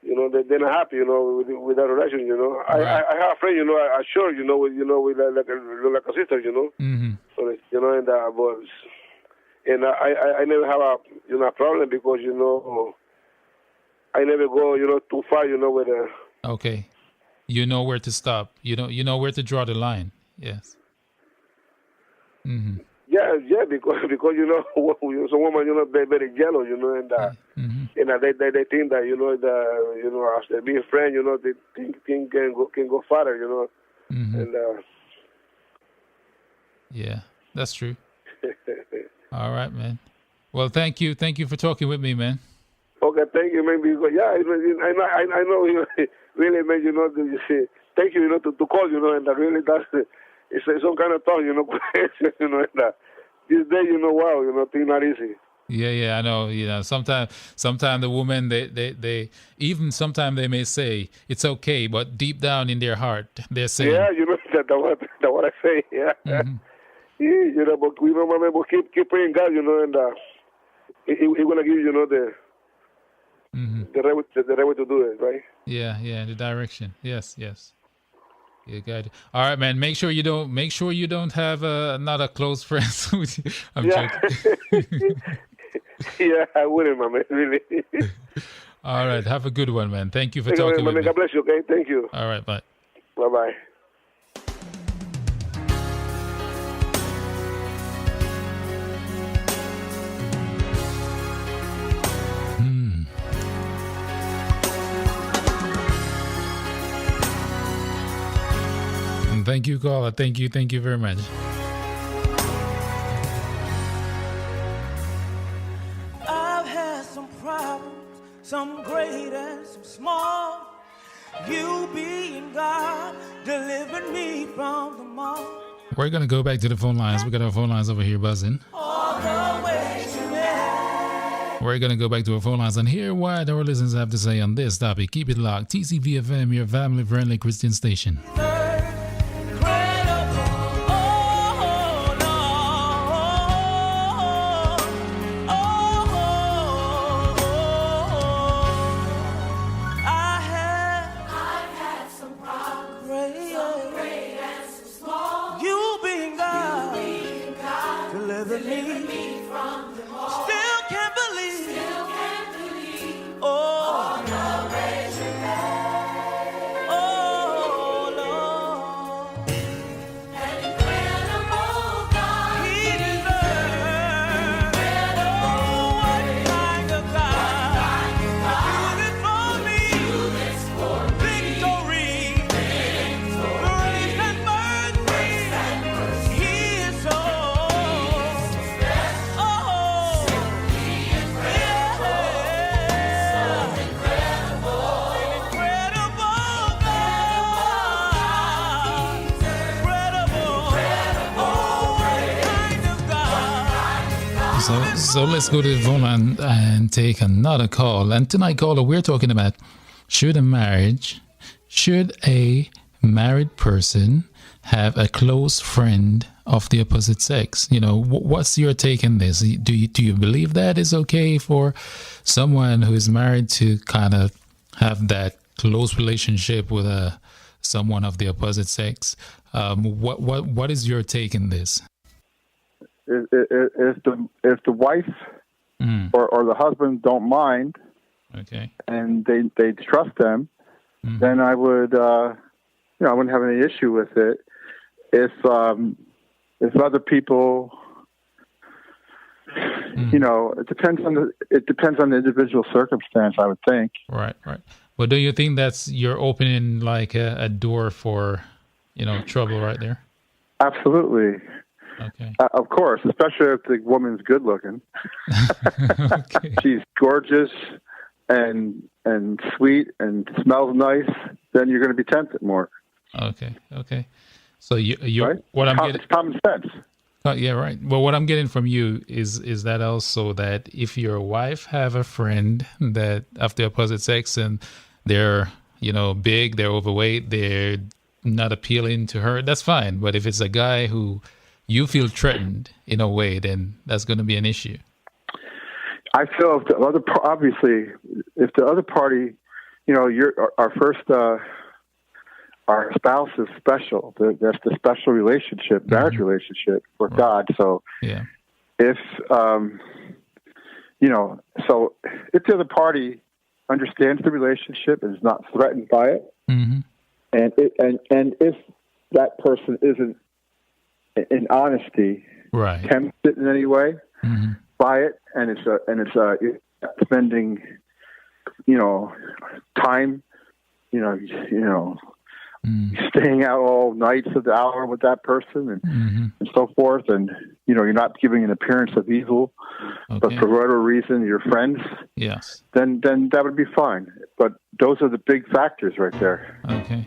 They're not happy, with that relation, Right. I have a friend, I sure, with like a sister, Mm-hmm. So, and I never have a problem because, I never go, too far, with Okay. You know where to stop. You know where to draw the line. Yes. Mm-hmm. Yeah, because some women, they're very jealous, and Mm-hmm. and they think that after being friends, they think can go farther, Mm-hmm. and Yeah, that's true. All right, man. Well, thank you for talking with me, man. Okay, thank you, man. Because I know, really, man. Thank you, to call, and really that's it's some kind of talk, question, and this day, wow, things not easy. Yeah, I know. Sometimes the women they even sometimes they may say it's okay, but deep down in their heart they're saying, yeah, that's what I say. Yeah, mm-hmm. yeah, but we remember keep praying God, and He gonna give you, Mm-hmm. the right way to do it, right? Yeah, the direction. Yes. You got it. All right, man. Make sure you don't have not a close friend with you. I'm joking. Yeah, I wouldn't, my man. Really. All right. Have a good one, man. Thank you for Thank you, talking man. with me. God bless you. Okay, thank you. All right, bye. Bye. Thank you, caller. Thank you very much. I've had some problems, some great and some small. You being God delivered me from them all. We're gonna go back to the phone lines. We got our phone lines over here buzzing. All the way to We're going to go back to our phone lines and hear what our listeners have to say on this topic. Keep it locked. TCVFM, your family-friendly Christian station. So let's go to the phone line and take another call. And tonight, caller, we're talking about should a married person have a close friend of the opposite sex? You know, what's your take on this? Do you believe that is okay for someone who is married to kind of have that close relationship with someone of the opposite sex? What is your take in this? If the wife or the husband don't mind, okay, and they trust them, then I would I wouldn't have any issue with it. If other people, it depends on the individual circumstance, I would think. Right. But do you think you're opening like a door for trouble right there? Absolutely. Okay. Of course, especially if the woman's good looking. Okay. She's gorgeous and sweet and smells nice. Then you're going to be tempted more. Okay. So you right? It's common sense. Yeah, right. Well, what I'm getting from you is that also that if your wife have a friend that of the opposite sex and they're big, they're overweight, they're not appealing to her, that's fine. But if it's a guy who you feel threatened in a way, then that's going to be an issue. I feel if the other party, our spouse is special. That's the special relationship, marriage relationship with God. So, yeah. If so if the other party understands the relationship and is not threatened by it, and if that person isn't in honesty, right, tempted in any way by it, and it's spending, time, staying out all nights of the hour with that person and so forth, and you're not giving an appearance of evil, but for whatever reason you're friends. Yes. Then that would be fine. But those are the big factors right there. Okay.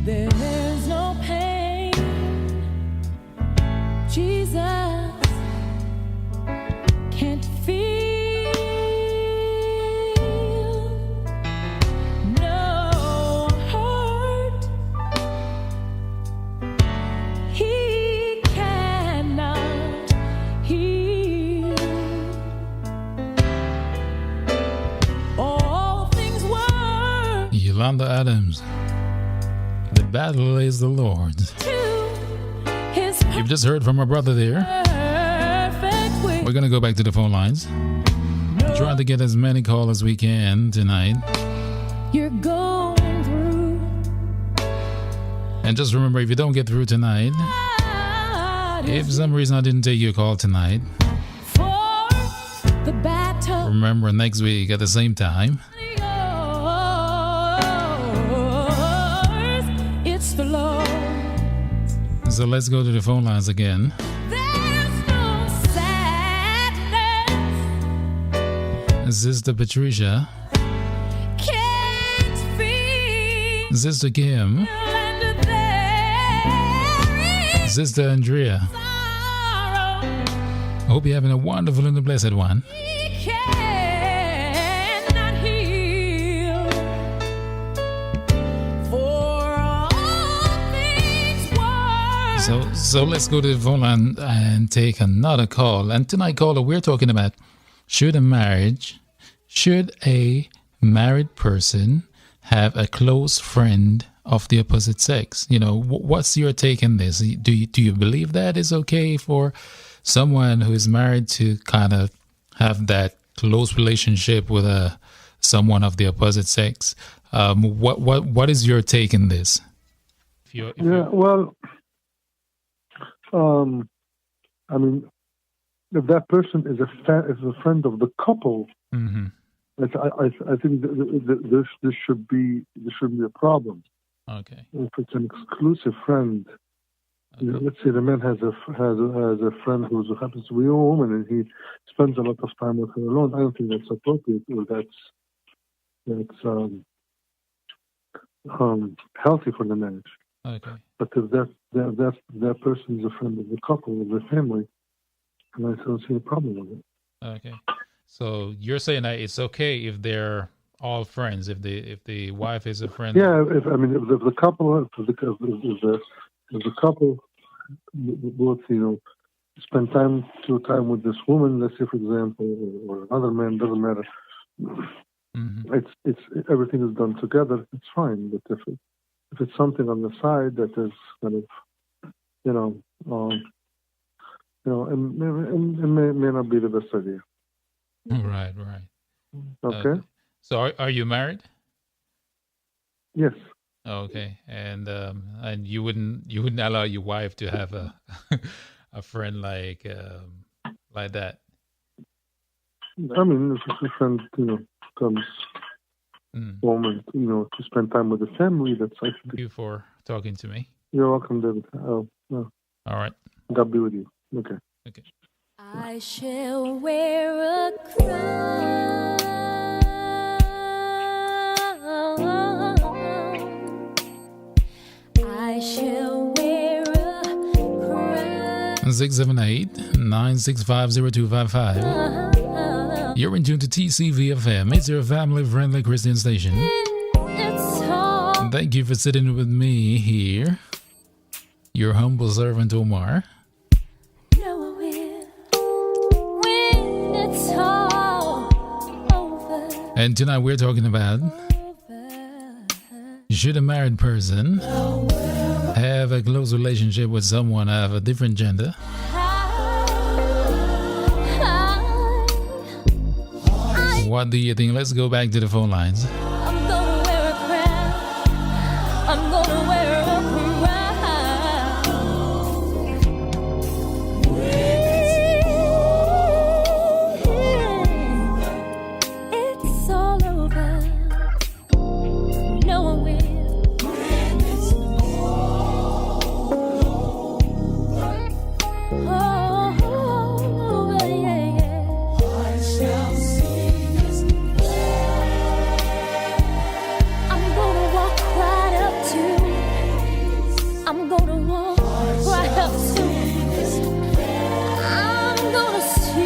There's no pain Jesus can't feel, no hurt he cannot heal. All things work. Yolanda Adams. The battle is the Lord's. You've just heard from our brother there. We're going to go back to the phone lines. Trying to get as many calls as we can tonight. You're going through. And just remember, if you don't get through tonight, if for some reason I didn't take your call tonight, For the battle. remember next week at the same time. It's the Lord. So let's go to the phone lines again. There's no sadness. Sister Patricia, Sister Kim, Sister Andrea. Hope you're having a wonderful and a blessed one. So let's go to the phone line and take another call. And tonight, caller, we're talking about should a married person have a close friend of the opposite sex? You know, what's your take on this? Do you believe that is okay for someone who is married to kind of have that close relationship with someone of the opposite sex? What is your take on this? I mean, if that person is a friend of the couple, mm-hmm. I think this should be a problem. Okay. If it's an exclusive friend, you know, let's say the man has a friend who happens to be a woman and he spends a lot of time with her alone. I don't think that's appropriate or that's healthy for the marriage. Okay. But if that person is a friend of the couple, of the family, and I don't see a problem with it. Okay. So you're saying that it's okay if they're all friends, if the wife is a friend. Yeah, if the couple both spend time with this woman, let's say for example, or another man, doesn't matter. Mm-hmm. It's everything is done together. It's fine, but if it's something on the side that is kind of, it may not be the best idea. Right. Okay. So are you married? Yes. Okay, and you wouldn't allow your wife to have a a friend like that. I mean, if a friend comes home and to spend time with the family, that's actually. Thank you for talking to me. You're welcome, David. Oh, no. All right. God be with you. Okay. Okay. I shall wear a crown. I shall wear a crown. 678-965-0255. You're in tune to Tcvfm. It's your family-friendly Christian station. Thank you for sitting with me here. Your humble servant, Omar. And tonight we're talking about should a married person have a close relationship with someone of a different gender? What do you think? Let's go back to the phone lines. I'm gonna wear a crown. I'm gonna wear a crown. It's all over. No one will. Oh, yeah. I shall sing his I'm gonna walk right up to. I'm gonna walk right up to. I'm gonna see.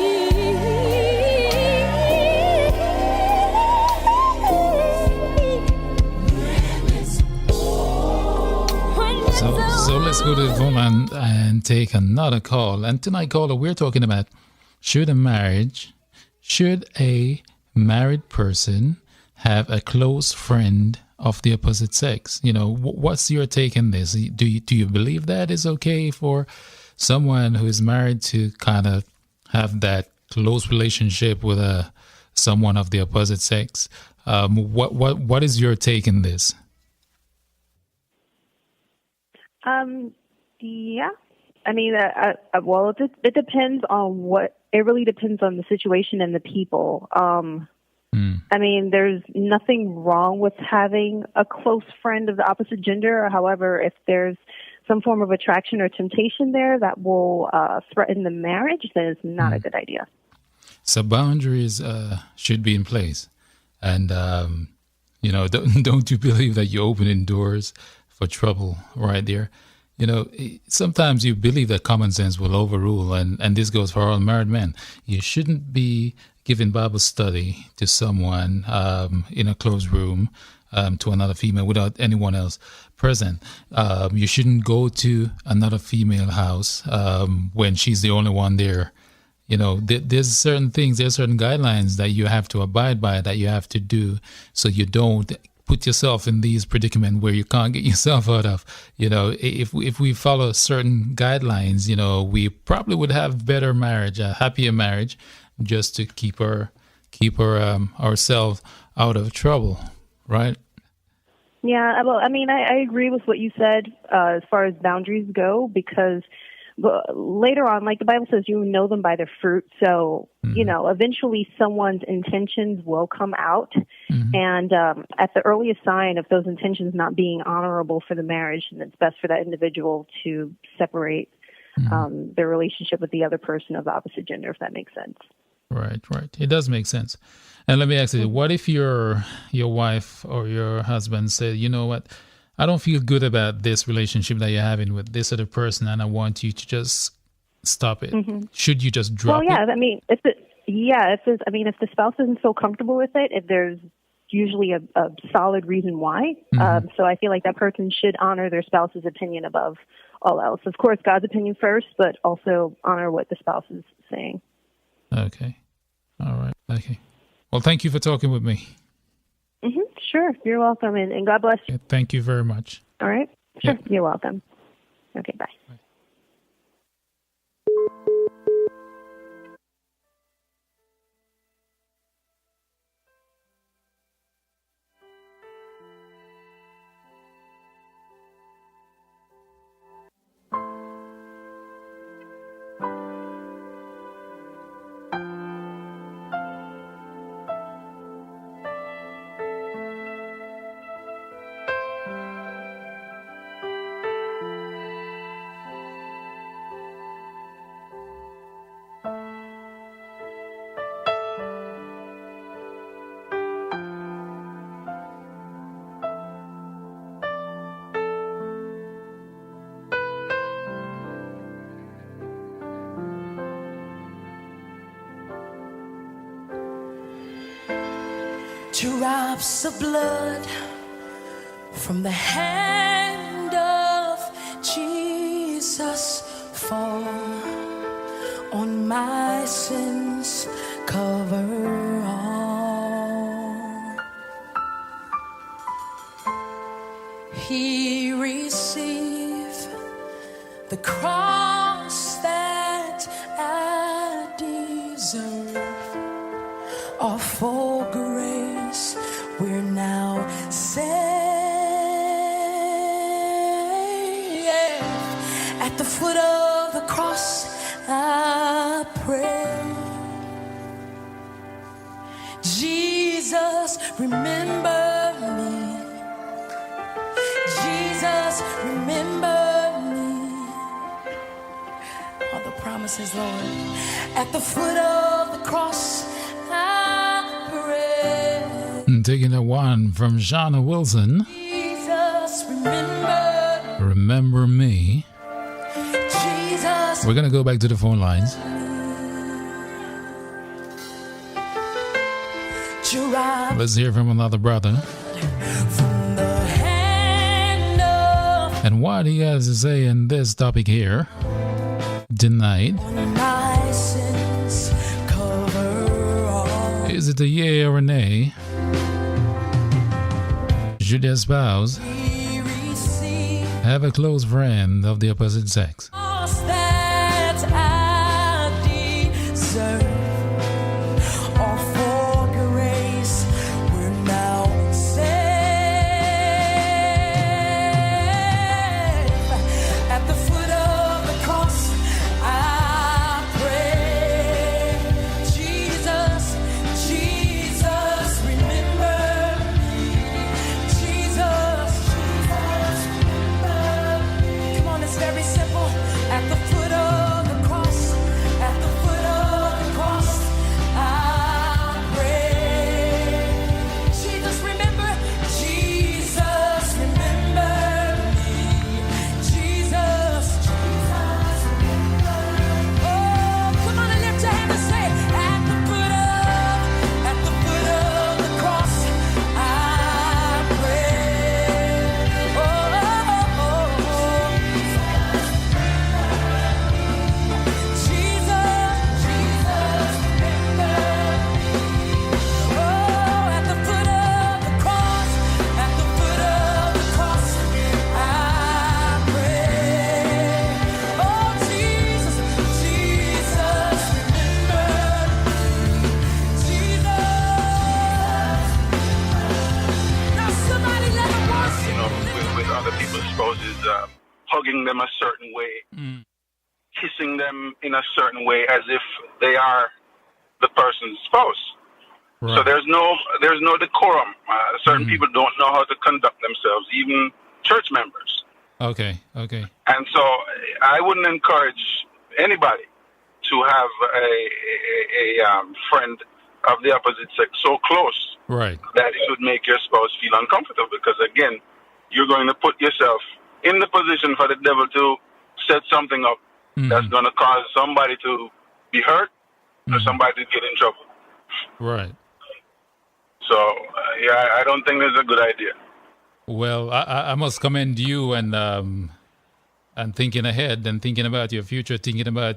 So let's go to the phone line and take another call. And tonight, caller, we're talking about should a married person have a close friend of the opposite sex? You know, what's your take on this? Do you believe that is okay for someone who is married to kind of have that close relationship with someone of the opposite sex? What is your take on this? Yeah. I mean, well, it depends on it really depends on the situation and the people. I mean, there's nothing wrong with having a close friend of the opposite gender. However, if there's some form of attraction or temptation there that will threaten the marriage, then it's not a good idea. So boundaries should be in place. And, You know, don't you believe that you're opening doors for trouble right there? You know, sometimes you believe that common sense will overrule, and this goes for all married men. You shouldn't be giving Bible study to someone in a closed room, to another female without anyone else present. You shouldn't go to another female house when she's the only one there. You know, there's certain things, there's certain guidelines that you have to abide by, that you have to do, so you don't put yourself in these predicaments where you can't get yourself out of. You know, if we follow certain guidelines, you know, we probably would have better marriage, a happier marriage, just to keep ourselves out of trouble, right? Yeah, well, I mean, I agree with what you said as far as boundaries go, because later on, like the Bible says, you know them by their fruit. So, you know, eventually someone's intentions will come out. And at the earliest sign of those intentions not being honorable for the marriage, and it's best for that individual to separate their relationship with the other person of the opposite gender, if that makes sense. Right. It does make sense. And let me ask you, what if your wife or your husband said, you know what, I don't feel good about this relationship that you're having with this other person, and I want you to just stop it. Should you just drop it? Well, yeah, I mean, if the spouse isn't so comfortable with it, if there's usually a solid reason why. So I feel like that person should honor their spouse's opinion above all else. Of course, God's opinion first, but also honor what the spouse is saying. Okay. All right. Okay. Well, thank you for talking with me. Sure. You're welcome. And God bless you. Thank you very much. All right. Sure. You're welcome. Okay. Bye. Drops of blood from the hand of Jesus fall on my sins, cover all. He received the cross that I deserve, all for grace we're now saved. At the foot of the cross I pray, Jesus, remember me. Jesus, remember me. All the promises, Lord. At the foot of the cross I pray. Taking a one from Shauna Wilson. Jesus, Remember me. Jesus. We're going to go back to the phone lines. Let's hear from another brother. And what he has to say in this topic here tonight. Is it a yay or a nay? Should your spouse have a close friend of the opposite sex? That I deserve, or for grace we're now saved. At the foot of the cross I pray, Jesus, Jesus, remember me. Jesus, Jesus, remember me. Come on, it's very simple. people's spouses, hugging them a certain way, kissing them in a certain way as if they are the person's spouse. Right. So there's no decorum. Certain people don't know how to conduct themselves, even church members. Okay. And so I wouldn't encourage anybody to have a friend of the opposite sex so close Right. that it would make your spouse feel uncomfortable, because again, you're going to put yourself in the position for the devil to set something up that's going to cause somebody to be hurt or somebody to get in trouble. Right. So I don't think that's a good idea. Well, I must commend you and thinking ahead and thinking about your future, thinking about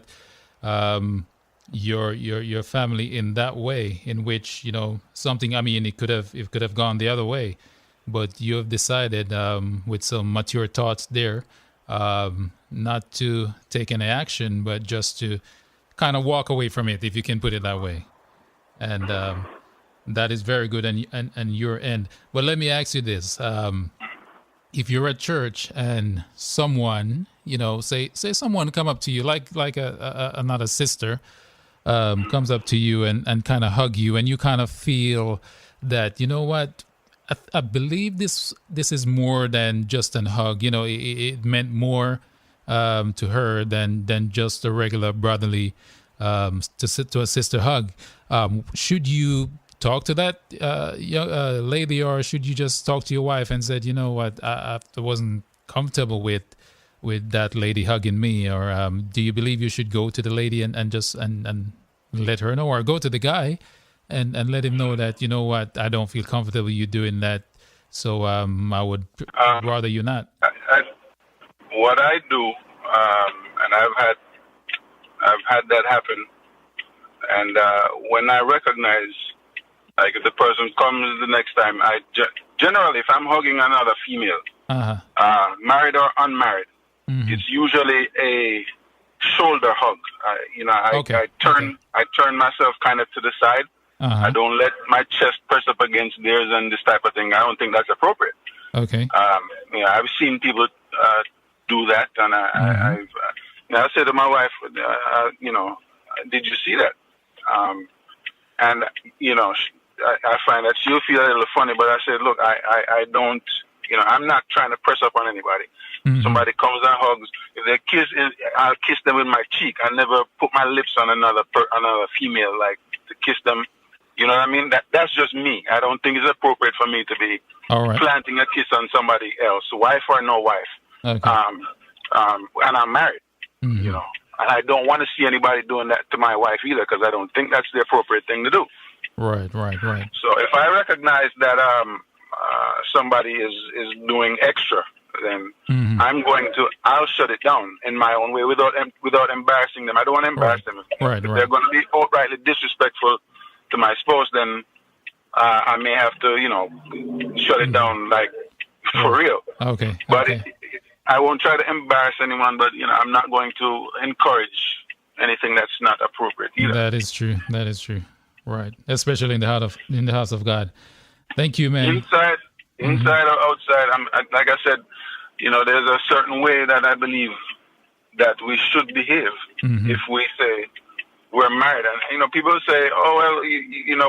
your family in that way, in which, you know, something, I mean, it could have gone the other way, but you have decided with some mature thoughts there not to take any action, but just to kind of walk away from it, if you can put it that way. And that is very good on your end. But let me ask you this. If you're at church and someone, you know, say someone come up to you, like another sister comes up to you and kind of hug you, and you kind of feel that, you know what, I believe this is more than just a hug. You know, it meant more to her than just a regular brotherly to a sister hug. Should you talk to that lady, or should you just talk to your wife and said, you know what, I wasn't comfortable with that lady hugging me? Or do you believe you should go to the lady and just and let her know, or go to the guy and let him know that, you know what, I don't feel comfortable you doing that, so I would rather you not? What I do, and I've had that happen, and when I recognize, like, if the person comes the next time, I generally, if I'm hugging another female, married or unmarried, it's usually a shoulder hug. I turn myself kind of to the side. I don't let my chest press up against theirs and this type of thing. I don't think that's appropriate. Okay. I've seen people do that, and I say to my wife, did you see that? And I find that she'll feel a little funny, but I said, look, I don't, I'm not trying to press up on anybody. Somebody comes and hugs. If they kiss, I'll kiss them with my cheek. I never put my lips on another female, like, to kiss them. You know what I mean? That's just me. I don't think it's appropriate for me to be planting a kiss on somebody else, wife or no wife. Okay. And I'm married, and I don't want to see anybody doing that to my wife either, because I don't think that's the appropriate thing to do. Right. So if I recognize that somebody is doing extra, then I'll shut it down in my own way without embarrassing them. I don't want to embarrass them. If they're going to be outrightly disrespectful to my spouse, then I may have to, shut it down, like, for real. Okay. But I won't try to embarrass anyone, but, I'm not going to encourage anything that's not appropriate either. That is true. Right. Especially in the house of God. Thank you, man. Inside or outside, like I said, there's a certain way that I believe that we should behave if we say we're married. And, people say, oh, well,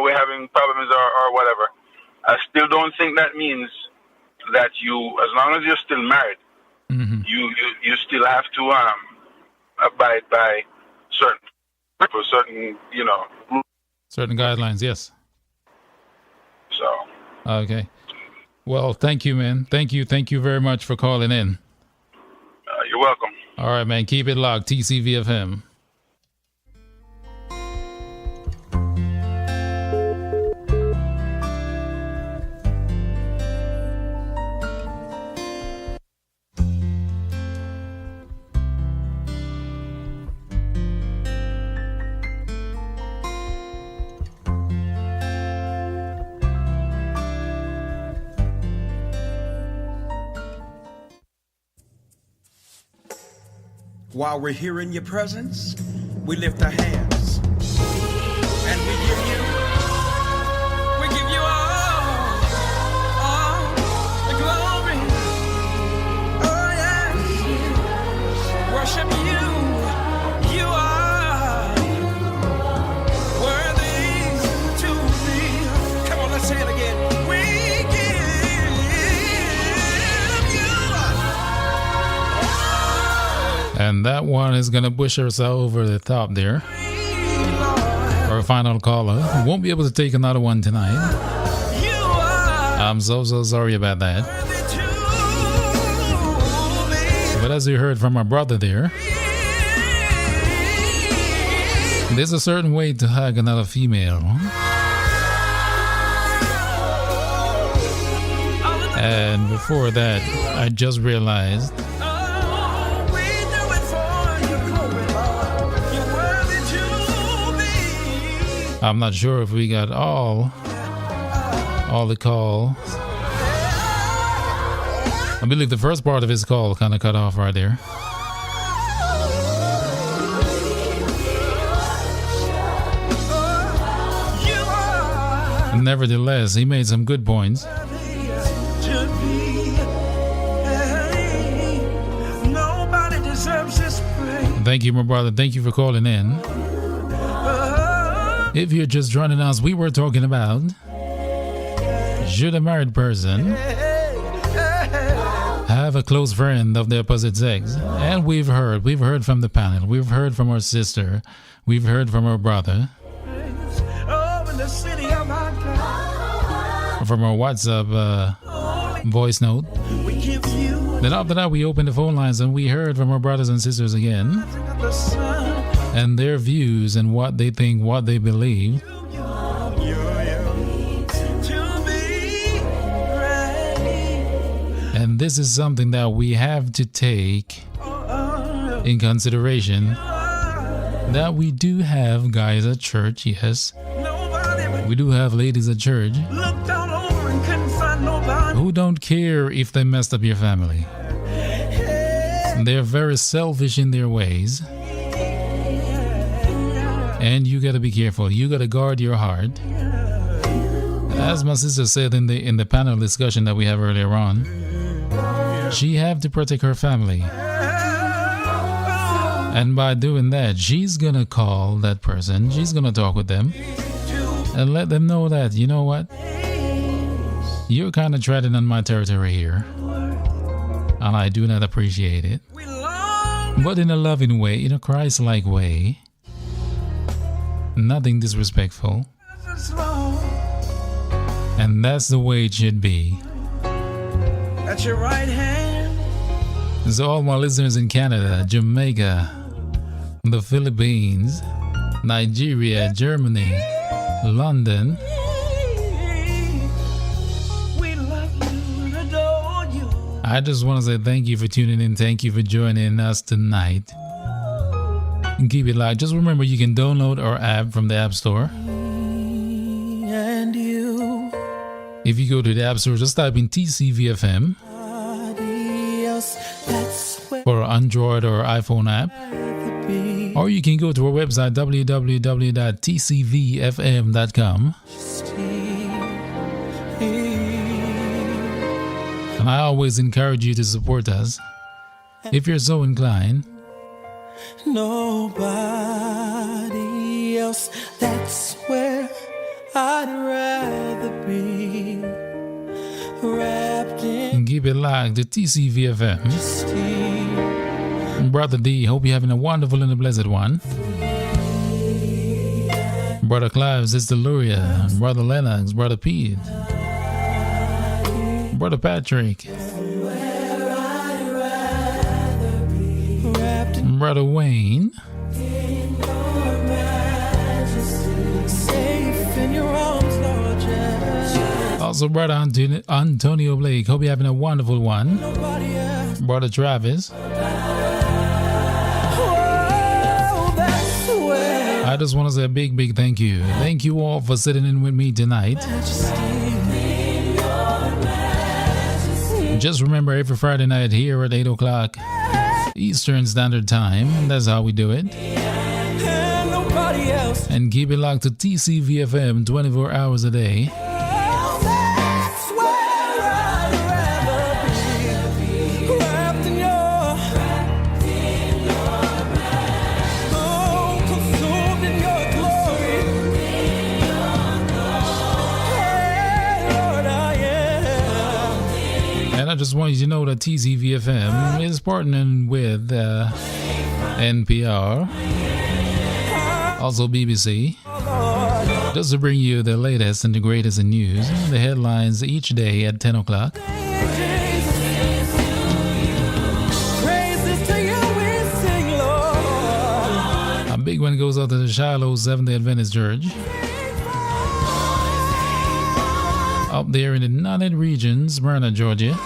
we're having problems or whatever. I still don't think that means that as long as you're still married, you still have to abide by certain certain guidelines. Yes. So. Okay. Well, thank you, man. Thank you very much for calling in. You're welcome. All right, man. Keep it locked. Tcvfm. While we're here in your presence, we lift our hands and we give you all the glory. And that one is going to push us over the top there. Our final caller. Won't be able to take another one tonight. I'm so sorry about that. But as you heard from our brother there, there's a certain way to hug another female. And before that, I just realized I'm not sure if we got all the calls. I believe the first part of his call kind of cut off right there. Nevertheless, he made some good points. Thank you, my brother. Thank you for calling in. If you're just joining us, we were talking about should a married person have a close friend of the opposite sex? And we've heard from the panel, we've heard from our sister, we've heard from our brother, from our WhatsApp voice note. Then after that, we opened the phone lines and we heard from our brothers and sisters again, and their views and what they think, what they believe. And this is something that we have to take in consideration, that we do have guys at church, yes. We do have ladies at church who don't care if they messed up your family. They're very selfish in their ways. And you gotta be careful. You gotta guard your heart. As my sister said in the panel discussion that we have earlier on, she have to protect her family. And by doing that, she's gonna call that person, she's gonna talk with them, and let them know that, you know what? You're kind of treading on my territory here, and I do not appreciate it. But in a loving way, in a Christ-like way, nothing disrespectful. And that's the way it should be. At your right hand. So all my listeners in Canada, Jamaica, the Philippines, Nigeria, Germany, London, I just want to say thank you for tuning in. Thank you for joining us tonight. And keep it live. Just remember, you can download our app from the App Store. And you. If you go to the App Store, just type in Tcvfm for Android or iPhone app. Or you can go to our website, www.tcvfm.com. And I always encourage you to support us if you're so inclined. Nobody else, that's where I'd rather be. Wrapped in. And keep it locked to TCVFM. Brother D, hope you're having a wonderful and a blessed one. Brother Clive, Sister Luria, Brother Lennox, Brother Pete, Brother Patrick, Brother Wayne, also Brother Antonio Blake, hope you're having a wonderful one. Brother Travis, I just want to say a big thank you. Thank you all for sitting in with me tonight. Just remember, every Friday night here at 8 o'clock Eastern Standard Time, that's how we do it. And keep it locked to TCVFM 24 hours a day. I just want you to know that TCVFM is partnering with NPR, also BBC, just to bring you the latest and the greatest in news, the headlines each day at 10 o'clock. A big one goes out to the Shiloh Seventh-day Adventist Church. Up there in the Nutted region, Smyrna, Georgia.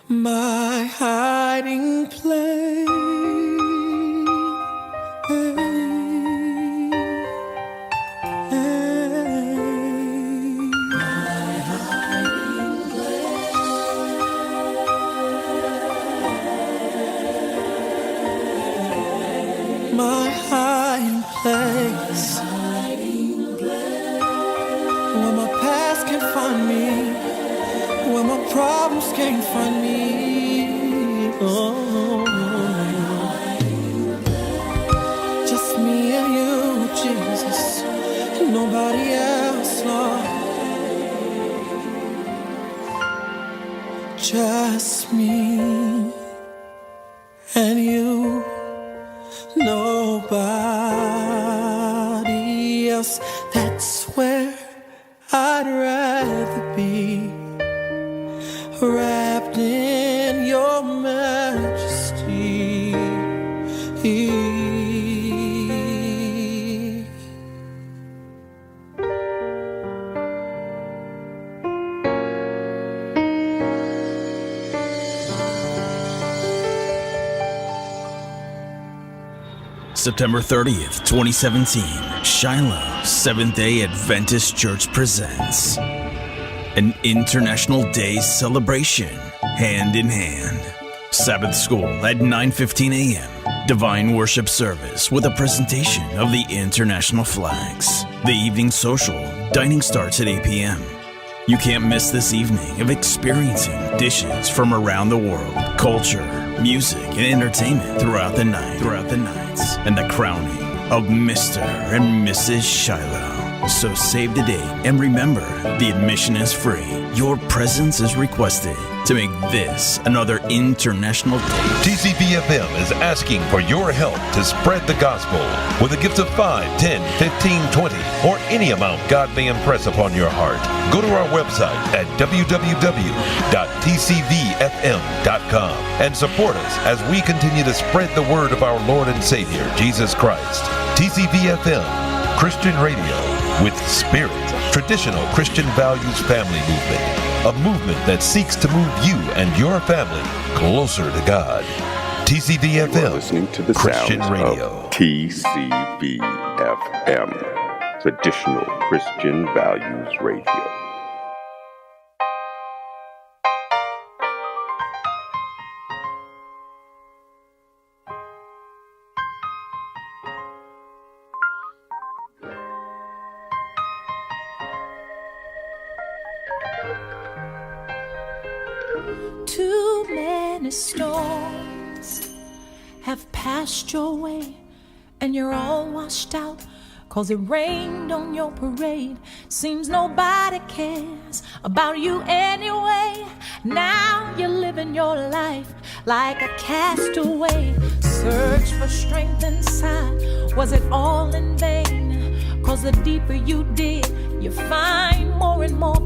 My hiding place. My hiding place. Where my past can't find me. Where my problems can't find me. Oh, just me and you, Jesus. Nobody else, Lord. Just me and you. Nobody else. That's where I'd rather be. Wrapped in your majesty. September 30th, 2017, Shiloh Seventh-day Adventist Church presents an International Day celebration, hand in hand. Sabbath school at 9:15 a.m. Divine worship service with a presentation of the international flags. The evening social dining starts at 8 p.m. You can't miss this evening of experiencing dishes from around the world, culture, music, and entertainment throughout the nights, and the crowning of Mr. and Mrs. Shiloh. So save the date and remember, the admission is free. Your presence is requested to make this another international day. Tcvfm is asking for your help to spread the gospel with a gift of $5, $10, $15, $20, or any amount God may impress upon your heart. Go to our website at www.tcvfm.com and support us as we continue to spread the word of our Lord and Savior, Jesus Christ. TCVFM, Christian radio with spirit, traditional Christian values family movement, a movement that seeks to move you and your family closer to God. TCVFM, listening to the Christian sounds radio. Of TCVFM, traditional Christian values radio. Too many storms have passed your way, and you're all washed out, 'cause it rained on your parade. Seems nobody cares about you anyway. Now you're living your life like a castaway. Search for strength inside, was it all in vain? 'Cause the deeper you dig, you find more and more